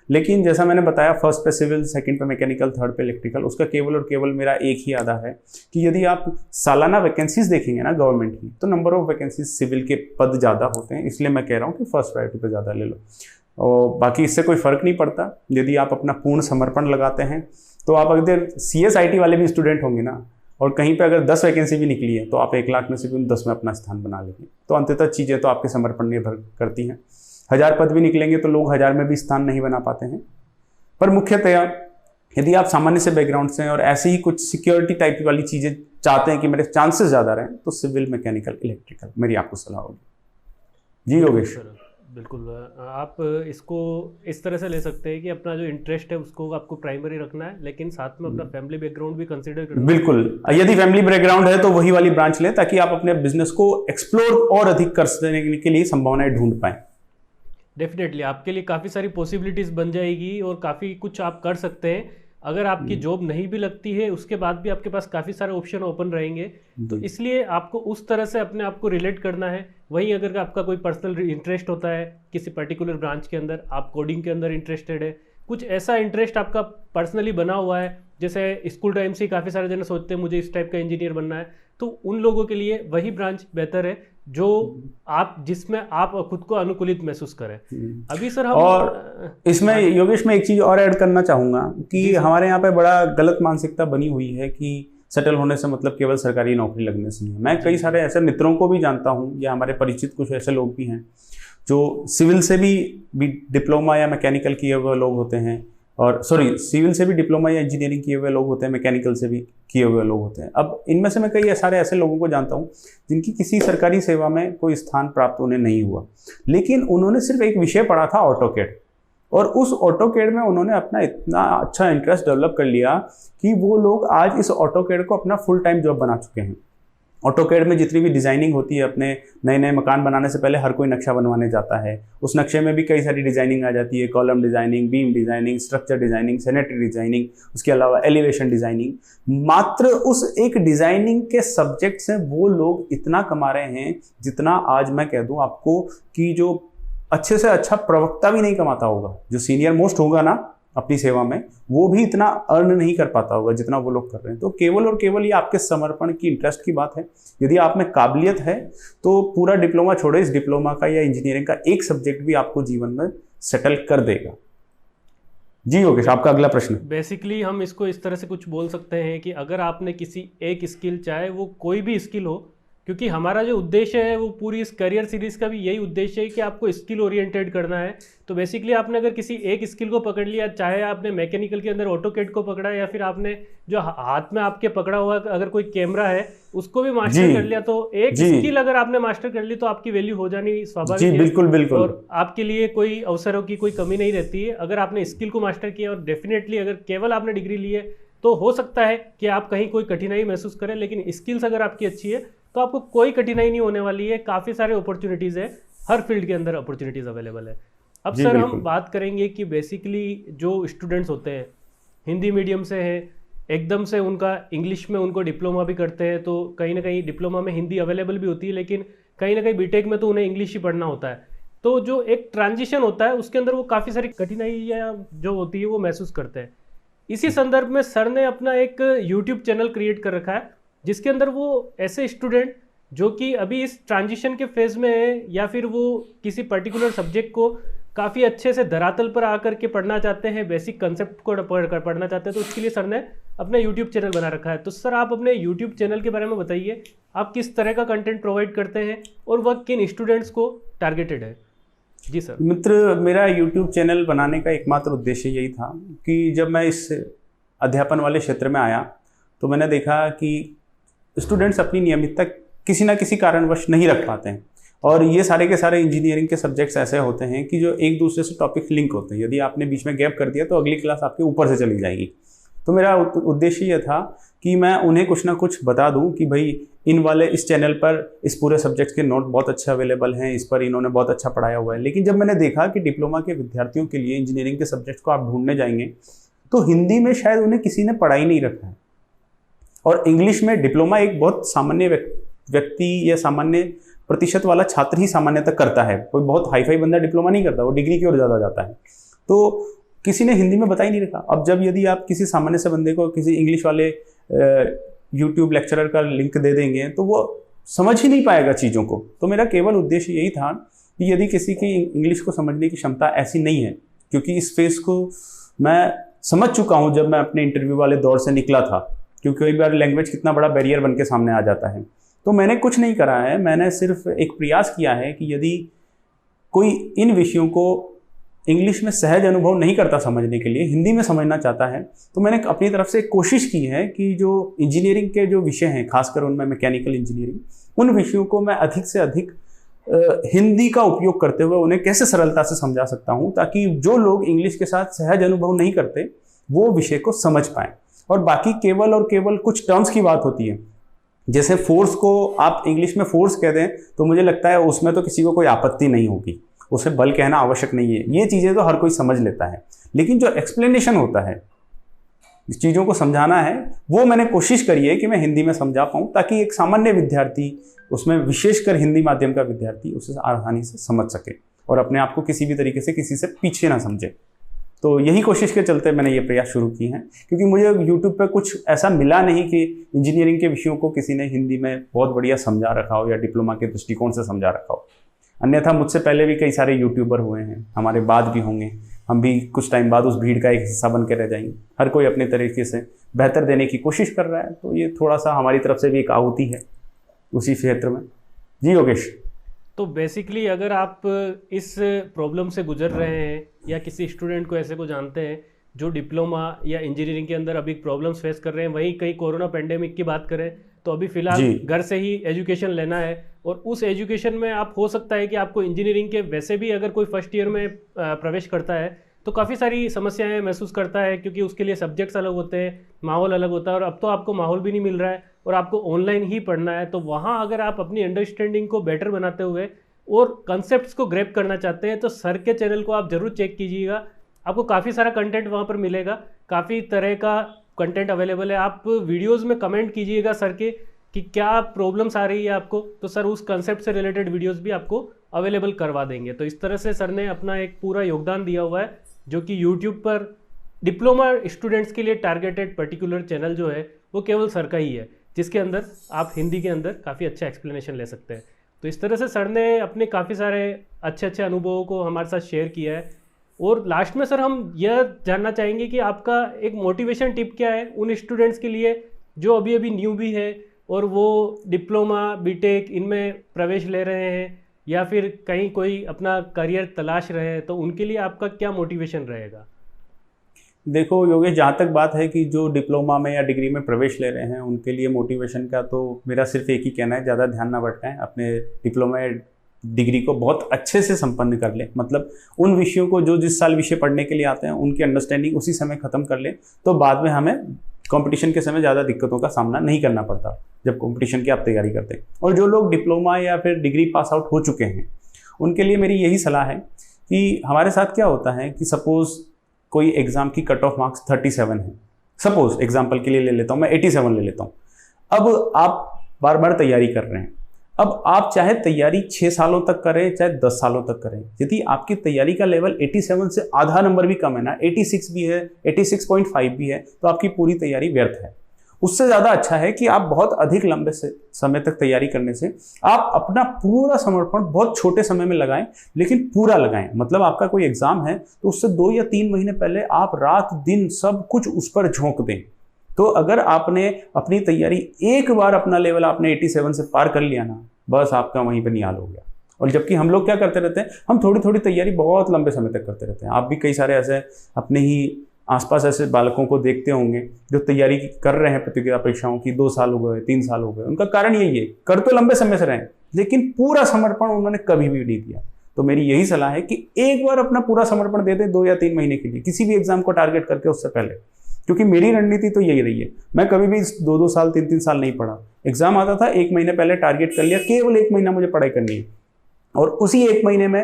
Speaker 2: लेकिन जैसा मैंने बताया, फर्स्ट पे सिविल, सेकंड पे मैकेनिकल, थर्ड पे इलेक्ट्रिकल, उसका केवल और केवल मेरा एक ही आधा है कि यदि आप सालाना वैकेंसीज देखेंगे ना गवर्नमेंट की, तो नंबर ऑफ वैकेंसीज सिविल के पद ज़्यादा होते हैं। इसलिए मैं कह रहा हूँ कि फर्स्ट प्रायोरिटी पे ज़्यादा ले लो, और बाकी इससे कोई फ़र्क नहीं पड़ता। यदि आप अपना पूर्ण समर्पण लगाते हैं तो आप अगर CSIT वाले भी स्टूडेंट होंगे ना, और कहीं पे अगर 10 वैकेंसी भी निकली है तो आप 1 लाख में से भी 10 में अपना स्थान बना लेंगे। तो अंततः चीज़ें तो आपके समर्पण निर्भर करती हैं। 1000 पद भी निकलेंगे तो लोग 1000 में भी स्थान नहीं बना पाते हैं। पर मुख्यतया यदि आप सामान्य से बैकग्राउंड से हैं और ऐसे ही कुछ सिक्योरिटी टाइप वाली चीज़ें चाहते हैं कि मेरे चांसेस ज़्यादा रहें, तो सिविल, मैकेनिकल, इलेक्ट्रिकल मेरी आपको सलाह होगी। जी योगेश।
Speaker 1: बिल्कुल, आप इसको इस तरह से ले सकते हैं कि अपना जो इंटरेस्ट है उसको आपको प्राइमरी रखना है, लेकिन साथ में अपना फैमिली बैकग्राउंड भी कंसीडर करना है।
Speaker 2: बिल्कुल, यदि फैमिली बैकग्राउंड है तो वही वाली ब्रांच लें, ताकि आप अपने बिजनेस को एक्सप्लोर और अधिक करने के लिए संभावनाएं ढूंढ पाएं।
Speaker 1: डेफिनेटली आपके लिए काफ़ी सारी पॉसिबिलिटीज़ बन जाएगी और काफ़ी कुछ आप कर सकते हैं। अगर आपकी जॉब नहीं भी लगती है उसके बाद भी आपके पास काफ़ी सारे ऑप्शन ओपन रहेंगे। तो इसलिए आपको उस तरह से अपने आप को रिलेट करना है। वहीं अगर आपका कोई पर्सनल इंटरेस्ट होता है किसी पर्टिकुलर ब्रांच के अंदर, आप कोडिंग के अंदर इंटरेस्टेड है, कुछ ऐसा इंटरेस्ट आपका पर्सनली बना हुआ है, जैसे स्कूल टाइम से काफ़ी सारे जन सोचते हैं मुझे इस टाइप का इंजीनियर बनना है, तो उन लोगों के लिए वही ब्रांच बेहतर है जो आप जिसमें आप खुद को अनुकूलित महसूस करें। अभी सर हम
Speaker 2: और इसमें योगेश में एक चीज़ और ऐड करना चाहूँगा कि हमारे यहाँ पे बड़ा गलत मानसिकता बनी हुई है कि सेटल होने से मतलब केवल सरकारी नौकरी लगने से नहीं है। मैं कई सारे ऐसे मित्रों को भी जानता हूँ, या हमारे परिचित कुछ ऐसे लोग भी हैं जो सिविल से भी डिप्लोमा या मैकेनिकल किए हुए लोग होते हैं, और सिविल से भी डिप्लोमा या इंजीनियरिंग किए हुए लोग होते हैं, मैकेनिकल से भी किए हुए लोग होते हैं। अब इनमें से मैं कई सारे ऐसे लोगों को जानता हूं जिनकी किसी सरकारी सेवा में कोई स्थान प्राप्त उन्हें नहीं हुआ, लेकिन उन्होंने सिर्फ एक विषय पढ़ा था, ऑटोकैड, और उस ऑटोकैड में उन्होंने अपना इतना अच्छा इंटरेस्ट डेवलप कर लिया कि वो लोग आज इस ऑटोकैड को अपना फुल टाइम जॉब बना चुके हैं। ऑटोकैड में जितनी भी डिज़ाइनिंग होती है, अपने नए नए मकान बनाने से पहले हर कोई नक्शा बनवाने जाता है, उस नक्शे में भी कई सारी डिज़ाइनिंग आ जाती है, column designing, beam designing, structure designing, sanitary designing, उसके अलावा एलिवेशन डिज़ाइनिंग। मात्र उस एक डिज़ाइनिंग के सब्जेक्ट से वो लोग इतना कमा रहे हैं जितना आज मैं कह दूँ आपको कि जो अच्छे से अच्छा प्रवक्ता भी नहीं कमाता होगा, जो सीनियर मोस्ट होगा ना अपनी सेवा में, वो भी इतना अर्न नहीं कर पाता होगा जितना वो लोग कर रहे हैं। तो केवल और केवल ये आपके समर्पण की, इंटरेस्ट की बात है। यदि आप में काबिलियत है तो पूरा डिप्लोमा छोड़े, इस डिप्लोमा का या इंजीनियरिंग का एक सब्जेक्ट भी आपको जीवन में सेटल कर देगा। जी योगेश, आपका अगला प्रश्न।
Speaker 1: बेसिकली हम इसको इस तरह से कुछ बोल सकते हैं कि अगर आपने किसी एक स्किल, चाहे वो कोई भी स्किल हो, क्योंकि हमारा जो उद्देश्य है वो पूरी इस करियर सीरीज़ का भी यही उद्देश्य है कि आपको स्किल ओरिएंटेड करना है। तो बेसिकली आपने अगर किसी एक स्किल को पकड़ लिया, चाहे आपने मैकेनिकल के अंदर ऑटोकैड को पकड़ा, या फिर आपने जो हाथ में आपके पकड़ा हुआ अगर कोई कैमरा है उसको भी मास्टर कर लिया, तो एक स्किल अगर आपने मास्टर कर ली तो आपकी वैल्यू हो जानी स्वाभाविक है।
Speaker 2: बिल्कुल बिल्कुल।
Speaker 1: और आपके लिए कोई अवसरों की कोई कमी नहीं रहती है अगर आपने स्किल को मास्टर किया। और डेफिनेटली अगर केवल आपने डिग्री ली है तो हो सकता है कि आप कहीं कोई कठिनाई महसूस करें, लेकिन स्किल्स अगर आपकी अच्छी है तो आपको कोई कठिनाई नहीं होने वाली है। काफ़ी सारे अपॉर्चुनिटीज़ है, हर फील्ड के अंदर अपॉर्चुनिटीज़ अवेलेबल है। अब सर हम बात करेंगे कि बेसिकली जो स्टूडेंट्स होते हैं हिंदी मीडियम से हैं एकदम से उनका इंग्लिश में उनको डिप्लोमा भी करते हैं, तो कहीं ना कहीं डिप्लोमा में हिंदी अवेलेबल भी होती है, लेकिन कहीं ना कहीं बीटेक में तो उन्हें इंग्लिश ही पढ़ना होता है। तो जो एक ट्रांजिशन होता है उसके अंदर वो काफ़ी सारी कठिनाइयाँ जो होती है वो महसूस करते हैं। इसी संदर्भ में सर ने अपना एक यूट्यूब चैनल क्रिएट कर रखा है, जिसके अंदर वो ऐसे स्टूडेंट जो कि अभी इस ट्रांजिशन के फेज़ में है, या फिर वो किसी पर्टिकुलर सब्जेक्ट को काफ़ी अच्छे से धरातल पर आकर के पढ़ना चाहते हैं, बेसिक कंसेप्ट को पढ़ना चाहते हैं, तो उसके लिए सर ने अपना यूट्यूब चैनल बना रखा है। तो सर आप अपने यूट्यूब चैनल के बारे में बताइए, आप किस तरह का कंटेंट प्रोवाइड करते हैं और वह किन स्टूडेंट्स को टारगेटेड है। जी सर।
Speaker 2: मित्र, मेरा यूट्यूब चैनल बनाने का एकमात्र उद्देश्य यही था कि जब मैं इस अध्यापन वाले क्षेत्र में आया तो मैंने देखा कि स्टूडेंट्स अपनी नियमितता किसी ना किसी कारणवश नहीं रख पाते हैं, और ये सारे के सारे इंजीनियरिंग के सब्जेक्ट्स ऐसे होते हैं कि जो एक दूसरे से टॉपिक लिंक होते हैं। यदि आपने बीच में गैप कर दिया तो अगली क्लास आपके ऊपर से चली जाएगी। तो मेरा उद्देश्य यह था कि मैं उन्हें कुछ ना कुछ बता दूं कि भाई इन वाले इस चैनल पर इस पूरे सब्जेक्ट के नोट बहुत अच्छे अवेलेबल हैं, इस पर इन्होंने बहुत अच्छा पढ़ाया हुआ है। लेकिन जब मैंने देखा कि डिप्लोमा के विद्यार्थियों के लिए इंजीनियरिंग के सब्जेक्ट को आप ढूंढने जाएंगे तो हिंदी में शायद उन्हें किसी ने पढ़ा ही नहीं रखा है, और इंग्लिश में डिप्लोमा एक बहुत सामान्य व्यक्ति या सामान्य प्रतिशत वाला छात्र ही सामान्यतः करता है। कोई बहुत हाई फाई बंदा डिप्लोमा नहीं करता, वो डिग्री की ओर ज़्यादा जाता है। तो किसी ने हिंदी में बता ही नहीं रखा। अब जब यदि आप किसी सामान्य से बंदे को किसी इंग्लिश वाले यूट्यूब लेक्चरर का लिंक दे देंगे तो वो समझ ही नहीं पाएगा चीज़ों को। तो मेरा केवल उद्देश्य यही था कि यदि किसी की इंग्लिश को समझने की क्षमता ऐसी नहीं है, क्योंकि इस फेस को मैं समझ चुका हूँ जब मैं अपने इंटरव्यू वाले दौर से निकला था, क्योंकि कई बार लैंग्वेज कितना बड़ा बैरियर बन के सामने आ जाता है। तो मैंने कुछ नहीं करा है, मैंने सिर्फ एक प्रयास किया है कि यदि कोई इन विषयों को इंग्लिश में सहज अनुभव नहीं करता समझने के लिए, हिंदी में समझना चाहता है, तो मैंने अपनी तरफ से कोशिश की है कि जो इंजीनियरिंग के जो विषय हैं, खासकर उनमें मैकेनिकल इंजीनियरिंग, उन विषयों को मैं अधिक से अधिक हिंदी का उपयोग करते हुए उन्हें कैसे सरलता से समझा सकता हूँ, ताकि जो लोग इंग्लिश के साथ सहज अनुभव नहीं करते वो विषय को समझ पाएँ। और बाकी केवल और केवल कुछ टर्म्स की बात होती है, जैसे फोर्स को आप इंग्लिश में फोर्स कह दें तो मुझे लगता है उसमें तो किसी को कोई आपत्ति नहीं होगी, उसे बल कहना आवश्यक नहीं है, ये चीज़ें तो हर कोई समझ लेता है। लेकिन जो एक्सप्लेनेशन होता है, जिस चीज़ों को समझाना है, वो मैंने कोशिश करी है कि मैं हिंदी में समझा पाऊँ, ताकि एक सामान्य विद्यार्थी, उसमें विशेषकर हिंदी माध्यम का विद्यार्थी, उसे आसानी से समझ सके और अपने आप को किसी भी तरीके से किसी से पीछे ना समझे। तो यही कोशिश के चलते मैंने ये प्रयास शुरू किए हैं, क्योंकि मुझे यूट्यूब पर कुछ ऐसा मिला नहीं कि इंजीनियरिंग के विषयों को किसी ने हिंदी में बहुत बढ़िया समझा रखा हो या डिप्लोमा के दृष्टिकोण से समझा रखा हो। अन्यथा मुझसे पहले भी कई सारे यूट्यूबर हुए हैं, हमारे बाद भी होंगे, हम भी कुछ टाइम बाद उस भीड़ का एक हिस्सा बन के रह जाएंगे। हर कोई अपने तरीके से बेहतर देने की कोशिश कर रहा है, तो ये थोड़ा सा हमारी तरफ से भी एक आहुति है उसी क्षेत्र में। जी योगेश।
Speaker 1: तो बेसिकली अगर आप इस प्रॉब्लम से गुजर रहे हैं या किसी स्टूडेंट को ऐसे को जानते हैं जो डिप्लोमा या इंजीनियरिंग के अंदर अभी प्रॉब्लम्स फेस कर रहे हैं, वहीं कहीं कोरोना पेंडेमिक की बात करें तो अभी फ़िलहाल घर से ही एजुकेशन लेना है, और उस एजुकेशन में आप हो सकता है कि आपको इंजीनियरिंग के वैसे भी अगर कोई फर्स्ट ईयर में प्रवेश करता है तो काफ़ी सारी समस्याएं महसूस करता है, क्योंकि उसके लिए सब्जेक्ट्स अलग होते हैं, माहौल अलग होता है, और अब तो आपको माहौल भी नहीं मिल रहा है और आपको ऑनलाइन ही पढ़ना है। तो वहाँ अगर आप अपनी अंडरस्टैंडिंग को बेटर बनाते हुए और कंसेप्ट्स को ग्रैब करना चाहते हैं तो सर के चैनल को आप ज़रूर चेक कीजिएगा। आपको काफ़ी सारा कंटेंट वहाँ पर मिलेगा, काफ़ी तरह का कंटेंट अवेलेबल है। आप वीडियोज़ में कमेंट कीजिएगा सर के कि क्या प्रॉब्लम्स आ रही है आपको, तो सर उस कंसेप्ट से रिलेटेड वीडियोज़ भी आपको अवेलेबल करवा देंगे। तो इस तरह से सर ने अपना एक पूरा योगदान दिया हुआ है, जो कि यूट्यूब पर डिप्लोमा स्टूडेंट्स के लिए टारगेटेड पर्टिकुलर चैनल जो है वो केवल सर का ही है, जिसके अंदर आप हिंदी के अंदर काफ़ी अच्छा एक्सप्लेनेशन ले सकते हैं। तो इस तरह से सर ने अपने काफ़ी सारे अच्छे अच्छे अनुभवों को हमारे साथ शेयर किया है। और लास्ट में सर हम यह जानना चाहेंगे कि आपका एक मोटिवेशन टिप क्या है उन स्टूडेंट्स के लिए जो अभी अभी न्यू भी है और वो डिप्लोमा बीटेक इनमें प्रवेश ले रहे हैं या फिर कहीं कोई अपना करियर तलाश रहे हैं, तो उनके लिए आपका क्या मोटिवेशन रहेगा?
Speaker 2: देखो योगेश, जहाँ तक बात है कि जो डिप्लोमा में या डिग्री में प्रवेश ले रहे हैं उनके लिए मोटिवेशन का तो मेरा सिर्फ एक ही कहना है, ज़्यादा ध्यान ना भटकाएं, अपने डिप्लोमा या डिग्री को बहुत अच्छे से संपन्न कर लें। मतलब उन विषयों को जो जिस साल विषय पढ़ने के लिए आते हैं उनकी अंडरस्टैंडिंग उसी समय ख़त्म कर लें, तो बाद में हमें कंपटीशन के समय ज़्यादा दिक्कतों का सामना नहीं करना पड़ता जब कंपटीशन की आप तैयारी करते हैं। और जो लोग डिप्लोमा या फिर डिग्री पास आउट हो चुके हैं उनके लिए मेरी यही सलाह है कि हमारे साथ क्या होता है कि सपोज़ कोई एग्ज़ाम की कट ऑफ मार्क्स 37 है सपोज एग्जाम्पल के लिए ले लेता हूँ मैं 87 ले लेता हूँ। अब आप बार बार तैयारी कर रहे हैं। अब आप चाहे तैयारी 6 सालों तक करें चाहे 10 सालों तक करें, यदि आपकी तैयारी का लेवल 87 से आधा नंबर भी कम है ना, 86 भी है, 86.5 भी है, तो आपकी पूरी तैयारी व्यर्थ है। उससे ज़्यादा अच्छा है कि आप बहुत अधिक लंबे समय तक तैयारी करने से आप अपना पूरा समर्पण बहुत छोटे समय में लगाएं, लेकिन पूरा लगाएं। मतलब आपका कोई एग्जाम है तो उससे 2 या 3 महीने पहले आप रात दिन सब कुछ उस पर झोंक दें। तो अगर आपने अपनी तैयारी एक बार अपना लेवल आपने 87 से पार कर लिया ना, बस आपका वहीं पर निहाल हो गया। और जबकि हम लोग क्या करते रहते हैं, हम थोड़ी थोड़ी तैयारी बहुत लंबे समय तक करते रहते हैं। आप भी कई सारे ऐसे अपने ही आसपास ऐसे बालकों को देखते होंगे जो तैयारी कर रहे हैं प्रतियोगिता परीक्षाओं की, 2 साल हो गए, 3 साल हो गए। उनका कारण यही है, कर तो लंबे समय से रहे हैं लेकिन पूरा समर्पण उन्होंने कभी भी नहीं दिया। तो मेरी यही सलाह है कि एक बार अपना पूरा समर्पण दे दे 2 या 3 महीने के लिए, किसी भी एग्जाम को टारगेट करके उससे पहले। क्योंकि मेरी रणनीति तो यही रही है, मैं कभी भी 2-2 साल 3-3 साल नहीं पढ़ा। एग्जाम आता था 1 महीने पहले टारगेट कर लिया, केवल 1 महीना मुझे पढ़ाई करनी है और उसी 1 महीने में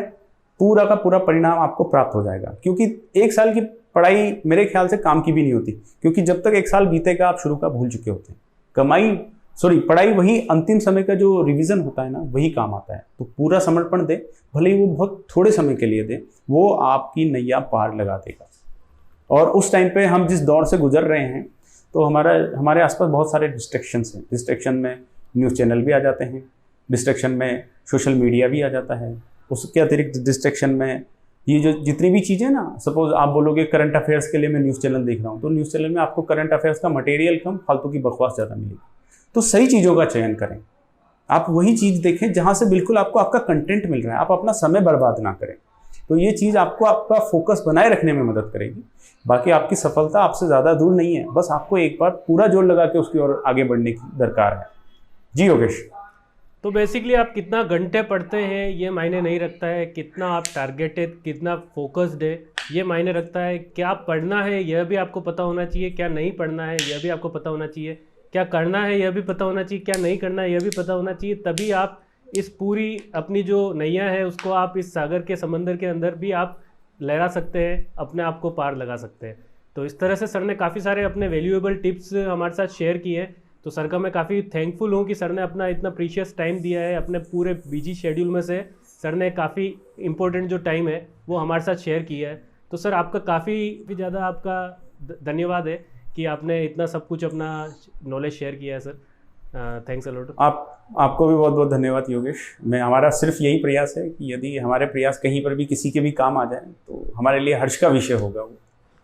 Speaker 2: पूरा का पूरा परिणाम आपको प्राप्त हो जाएगा। क्योंकि 1 साल की पढ़ाई मेरे ख्याल से काम की भी नहीं होती, क्योंकि जब तक 1 साल बीतेगा आप शुरू का भूल चुके होते हैं। पढ़ाई वही अंतिम समय का जो रिवीजन होता है ना, वही काम आता है। तो पूरा समर्पण दे, भले ही वो बहुत थोड़े समय के लिए दे, वो आपकी नैया पार लगा देगा। और उस टाइम पे हम जिस दौर से गुजर रहे हैं तो हमारे आसपास बहुत सारे डिस्ट्रैक्शंस हैं। डिस्ट्रैक्शन में न्यूज़ चैनल भी आ जाते हैं, डिस्ट्रैक्शन में सोशल मीडिया भी आ जाता है, उसके अतिरिक्त डिस्ट्रैक्शन में ये जो जितनी भी चीज़ें ना, सपोज आप बोलोगे करंट अफेयर्स के लिए मैं न्यूज़ चैनल देख रहा हूँ, तो न्यूज़ चैनल में आपको करंट अफेयर्स का मटेरियल कम, फालतू की बकवास ज़्यादा मिलेगी। तो सही चीज़ों का चयन करें, आप वही चीज़ देखें जहाँ से बिल्कुल आपको आपका कंटेंट मिल रहा है, आप अपना समय बर्बाद ना करें। तो ये चीज़ आपको आपका फोकस बनाए रखने में मदद करेगी। बाकी आपकी सफलता आपसे ज़्यादा दूर नहीं है, बस आपको एक बार पूरा जोर लगा के उसकी ओर आगे बढ़ने की दरकार है। जी योगेश।
Speaker 1: तो बेसिकली आप कितना घंटे पढ़ते हैं ये मायने नहीं रखता है, कितना आप टारगेटेड, कितना फोकस्ड है ये मायने रखता है। क्या पढ़ना है यह भी आपको पता होना चाहिए, क्या नहीं पढ़ना है यह भी आपको पता होना चाहिए, क्या करना है यह भी पता होना चाहिए, क्या नहीं करना है यह भी पता होना चाहिए। तभी आप इस पूरी अपनी जो नैया है उसको आप इस सागर के समंदर के अंदर भी आप लहरा सकते हैं, अपने आप को पार लगा सकते हैं। तो इस तरह से सर ने काफ़ी सारे अपने वैल्यूएबल टिप्स हमारे साथ शेयर किए। तो सर का मैं काफ़ी थैंकफुल हूँ कि सर ने अपना इतना प्रीशियस टाइम दिया है, अपने पूरे बिजी शेड्यूल में से सर ने काफ़ी इम्पोर्टेंट जो टाइम है वो हमारे साथ शेयर किया है। तो सर आपका काफ़ी ज़्यादा आपका धन्यवाद है कि आपने इतना सब कुछ अपना नॉलेज शेयर किया है सर। Thanks a lot.
Speaker 2: आपको भी बहुत बहुत धन्यवाद योगेश। हमारा सिर्फ यही प्रयास है कि यदि हमारे प्रयास कहीं पर भी किसी के भी काम आ जाए तो हमारे लिए हर्ष का विषय होगा वो।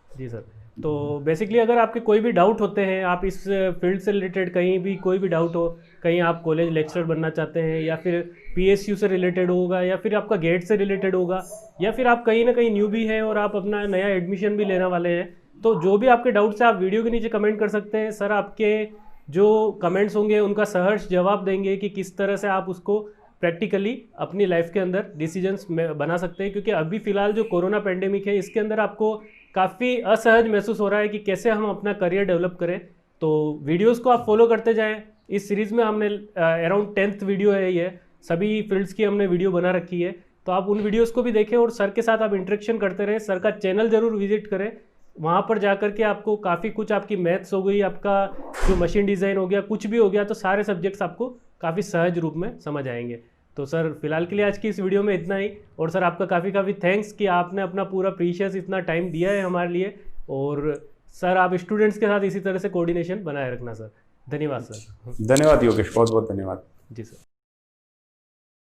Speaker 1: जी सर। तो बेसिकली अगर आपके कोई भी डाउट होते हैं, आप इस फील्ड से रिलेटेड कहीं भी कोई भी डाउट हो, कहीं आप कॉलेज लेक्चरर बनना चाहते हैं या फिर PSU से रिलेटेड होगा या फिर आपका गेट से रिलेटेड होगा या फिर आप कहीं ना कहीं न्यूबी हैं और आप अपना नया एडमिशन भी लेने वाले हैं, तो जो भी आपके डाउट्स हैं आप वीडियो के नीचे कमेंट कर सकते हैं। सर आपके जो कमेंट्स होंगे उनका सहर्ष जवाब देंगे कि किस तरह से आप उसको प्रैक्टिकली अपनी लाइफ के अंदर डिसीजंस में बना सकते हैं। क्योंकि अभी फ़िलहाल जो कोरोना पेंडेमिक है इसके अंदर आपको काफ़ी असहज महसूस हो रहा है कि कैसे हम अपना करियर डेवलप करें। तो वीडियोस को आप फॉलो करते जाएं। इस सीरीज़ में हमने अराउंड 10th वीडियो है ये, सभी फील्ड्स की हमने वीडियो बना रखी है। तो आप उन वीडियोस को भी देखें और सर के साथ आप इंटरेक्शन करते रहें। सर का चैनल ज़रूर विजिट करें, वहाँ पर जा कर के आपको काफ़ी कुछ, आपकी मैथ्स हो गई, आपका जो मशीन डिज़ाइन हो गया, कुछ भी हो गया, तो सारे सब्जेक्ट्स आपको काफ़ी सहज रूप में समझ आएंगे। तो सर फिलहाल के लिए आज की इस वीडियो में इतना ही। और सर आपका काफ़ी थैंक्स कि आपने अपना पूरा प्रीशियस इतना टाइम दिया है हमारे लिए। और सर आप स्टूडेंट्स के साथ इसी तरह से कोऑर्डिनेशन बनाए रखना सर। धन्यवाद सर।
Speaker 2: धन्यवाद योगेश, बहुत बहुत धन्यवाद।
Speaker 1: जी सर।